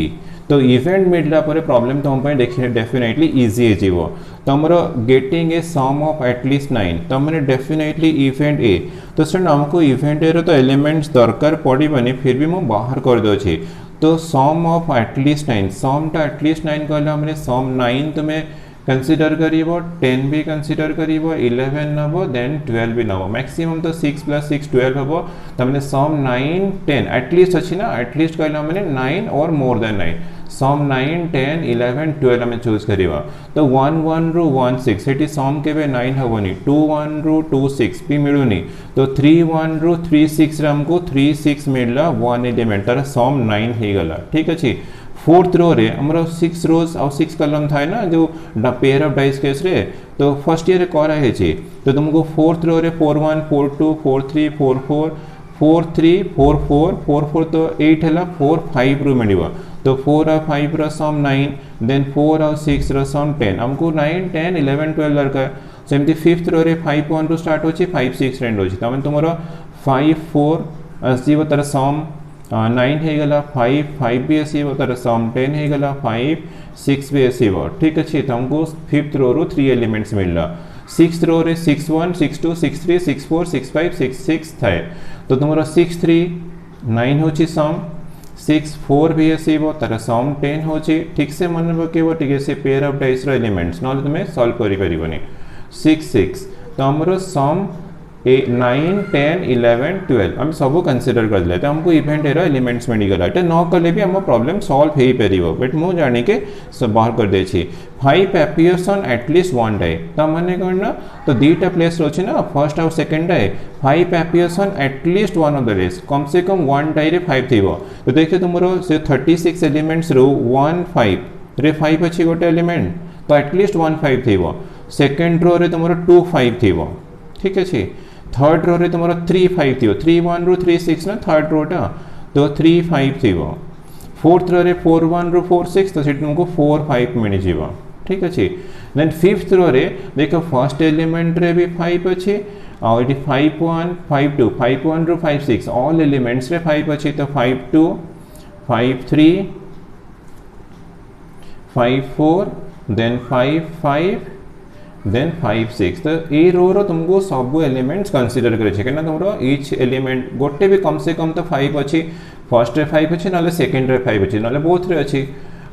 तो event मिलला पर problem तो हम पे देखिए डेफिनेटली इजी है जीवो तो हमरो getting a sum of at least 9 तो हमने डेफिनेटली इवेंट ए तो स्टूडेंट हमको इवेंट ए रो तो एलिमेंट्स दरकार पड़िबनी फिर भी मैं बाहर कर दो छी तो सम ऑफ एटलीस्ट 9 सम टा एटलीस्ट 9 कहला हमने सम 9 तुम्हें कंसीडर करिवो 10 भी कंसीडर करिवो 11 नबो देन 12 भी नबो मैक्सिमम तो 6 + 6 12 हबो तमने सम 9 10 एटलीस्ट अछि ना एटलीस्ट कहला हमने 9 और मोर देन 9 सम 9 10 11 12 हमें चूज करिवा तो 1 1 रो 1 6 सेठी सम केबे 9 हबोनी 2 1 रो 2 6 भी मिलुनी तो 3 1 रो 3 6 रे हमको 3 6 मिलला 1 एलिमेंट तार सम 9 हे गला ठीक अछि फोर्थ रो रे हमरा 6 रोज और 6 कॉलम था ना जो पेयर ऑफ डाइस केस रे तो फर्स्ट ईयर करा है छी तो तुमको फोर्थ रो रे 4 1 4 2 4 3 4 4 4 3 4 4 4 4 तो 8 हला 4 5 रो मिलिबा तो 4 और 5 रो सम 9 देन 4 और 6 रो सम 10 हमको 9 10 11 12 दरकार सेमती फिफ्थ रो रे 5 1 रो स्टार्ट होची 5 6 रेंड होची तमन तुमरो 5 4 आसीबो तार सम 9 हे गला 5 5 भी आसीबो तार सम 10 हे गला 5 6 भी आसीबो ठीक अछि त हमको फिफ्थ रो रो 3 एलिमेंट्स मिलला सिक्स्थ रो रे 6 1 6 2 6 3 6 4 6 5 6 6 थाए तो तुमरो 6 3 9 होची सम 6 4 भी आसीबो तार सम 10 होची ठीक से मन पकेबो ठीक से पेयर ऑफ डाइस रो एलिमेंट्स नॉल तुमे सॉल्व करि परिबोनी 6 6 तो हमरो सम 9 10 11 12 हम सब कंसीडर कर लेते हमको इवेंट एरो एलिमेंट्स में निकला एटा न कले भी हम प्रॉब्लम सॉल्व हे परिबो बट मो जाने के सब बाहर कर दे छी 5 appears on at least one die त माने करना तो दीटा प्लेस रो छी ना फर्स्ट और second die 5 appears on at least one of the days कम से कम वन डाई रे 5 थिबो तो देखिए तुमरो से 36 एलिमेंट्स रो 1 5 रे 5 अछि गोटे एलिमेंट तो एटलीस्ट 1 5 थिबो सेकंड रो रे तुमरो 2 5 थिबो ठीक अछि थर्ड रो रे तुमरो 3 5 थियो 3 1 रो 3 6 ना थर्ड रो टा तो 3 5 थियो फोर्थ रो रे 4 1 रो 4 6 तो सेट तुमको 4 5 मिनि जीवा ठीक अछि देन फिफ्थ रो रे देखो फर्स्ट एलिमेंट रे भी 5 अछि और इट 5 1 5 2 5 1 रो 5 6 ऑल एलिमेंट्स रे 5 अछि तो 5 2 5 3 5 4 देन 5 5 देन 5 6 तो ए रो रो तुमको सब एलिमेंट्स कंसीडर करे छै केना तुमरो ईच एलिमेंट गोटे भी कम से कम तो 5 अछि फर्स्ट रे 5 अछि नले सेकंड रे 5 अछि नले बोथ रे अछि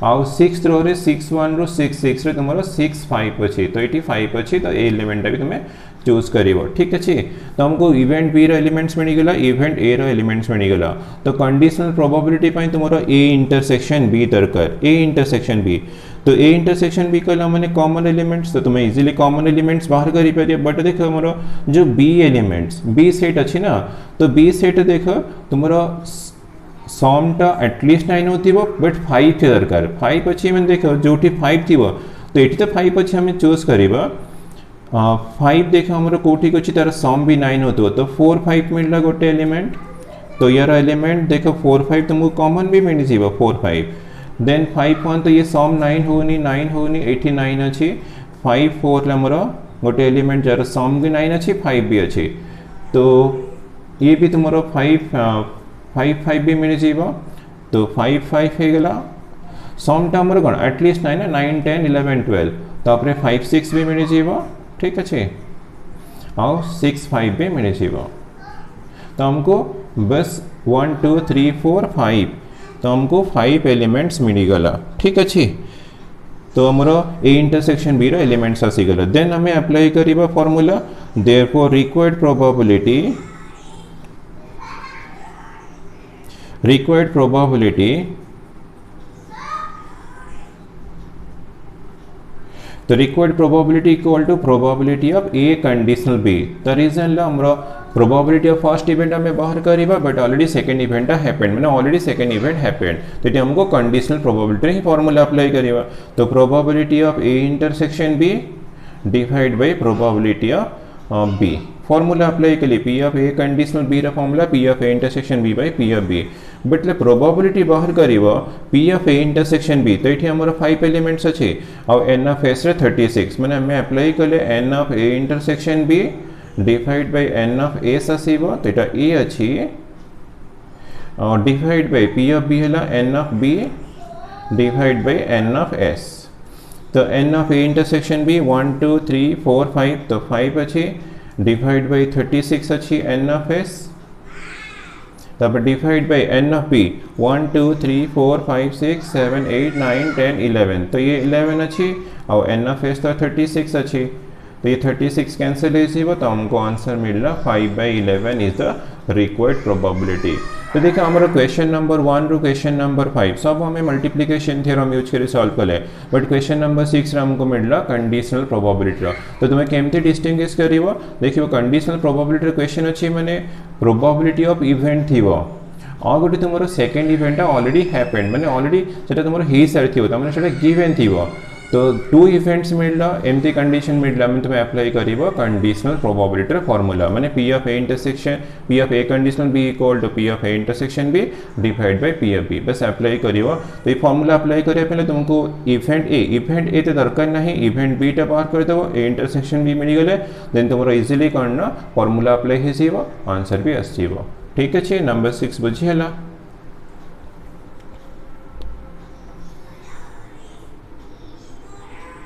आउ 6th रो रे 6 1 रो 6 6 रे तुमरो 6 5 अछि तो एटी 5 अछि तो ए एलिमेंट भी तुमे चूज करिवो ठीक अछि तो हमको इवेंट बी रो एलिमेंट्स मिल गेला इवेंट ए रो एलिमेंट्स मिल गेला तो कंडीशनल प्रोबेबिलिटी पई तुमरो ए इंटरसेक्शन बी दरकार ए इंटरसेक्शन बी तो ए इंटरसेक्शन बी कहला माने कॉमन एलिमेंट्स तो तुम्हें इजीली कॉमन एलिमेंट्स बाहर करि परिए बट देखो हमरो जो बी एलिमेंट्स बी सेट अछि ना तो बी सेट देखो तुमरो सम टा एटलीस्ट 9 होतिबो बट 5 के दरकार 5 अछि मन देखो जोटी 5 थिबो तो एटी तो 5 अछि हमें चूज करिबा 5 देखो हमरो कोठी अछि तार सम भी 9 होतो तो 4 5 मिलला गोटे एलिमेंट तो यार एलिमेंट देखो 4 5 तुमको कॉमन भी मिल जीवो 4 5 देन 5 1 तो ये सम 9 होनी 89 अछि 5 4 लमरो गोटे एलिमेंट जार सम भी 9 अछि 5 भी अछि तो ये भी तुमरो 5 5 भी मिल जीवो तो 5 5 हे गला सम टा हमरो कोन एटलीस्ट 9 9 10 11 12 तापरे 5 6 भी मिल जीवो ठीक अछि और 6 5 भी मिल जीवो तो हमको बस 1 2 3 4 5 तो हमको 5 एलिमेंट्स मिल गला ठीक अछि तो हमरो ए इंटरसेक्शन बी रो एलिमेंट्स आसी गला देन हमें अप्लाई करिबा formula therefore required probability the required probability equal to probability of a conditional b the reason la हमरो probability of first event हमें बाहर करिबा but already second event happened माने ऑलरेडी सेकंड इवेंट हैपेंड तो ये हमको conditional probability ही formula apply करिबा तो probability of a intersection b divide by probability of b formula apply के लिए p of a conditional b रा formula p of a intersection b by p of b but ले probability बाहर करिवो p of a intersection b तो एठी हमर 5 elements अछि और n ऑफ s रे 36 माने हमें अप्लाई करले n of a intersection b divide by n of s आसीबो तो एटा a अछि और divide by p of b हला n of b divide by n of s तो n of a intersection b 1 2 3 4 5 तो 5 अछि डिवाइड बाय 36 अछि n of s तब divide by n of b 1 2 3 4 5 6 7 8 9 10 11 तो ये 11 अछि और n ऑफ s तो 36 अछि तो ये 36 कैंसिल हो तो हमको आंसर मिलना 5/11 इज द रिक्वायर्ड प्रोबेबिलिटी तो देखिए हमारा क्वेश्चन नंबर 1 रो क्वेश्चन नंबर 5 सब हमें मल्टीप्लिकेशन थ्योरम यूज करी सॉल्व कले बट क्वेश्चन नंबर 6 रे हमको मिलला कंडीशनल प्रोबेबिलिटी तो तुम्हें केमते डिस्टिंग्विश करिवो देखियो कंडीशनल प्रोबेबिलिटी क्वेश्चन अछि माने प्रोबेबिलिटी ऑफ इवेंट थिवो और गोटे तुमरो सेकंड इवेंट ऑलरेडी हैपेंड माने ऑलरेडी सेटा तुमरो हे सारथिवो त माने सेटा गिवन थिवो तो 2 इवेंट्स मिलला एमती कंडीशन मिलला मैं तुम्हें अप्लाई करिवो कंडीशनल प्रोबेबिलिटी फार्मूला माने p of a intersection p of a conditional b equal to p of a intersection b divide by p of b बस अप्लाई करिवो तो ये फार्मूला अप्लाई करिया पहले तुमको इवेंट a ते दरकार नहीं इवेंट b टा बाहर कर देबो a इंटरसेक्शन b मिल गेले देन तुमरो इजीली करना फार्मूला अप्लाई हे जीवो आंसर भी आसीबो ठीक अछि नंबर 6 बुझियला।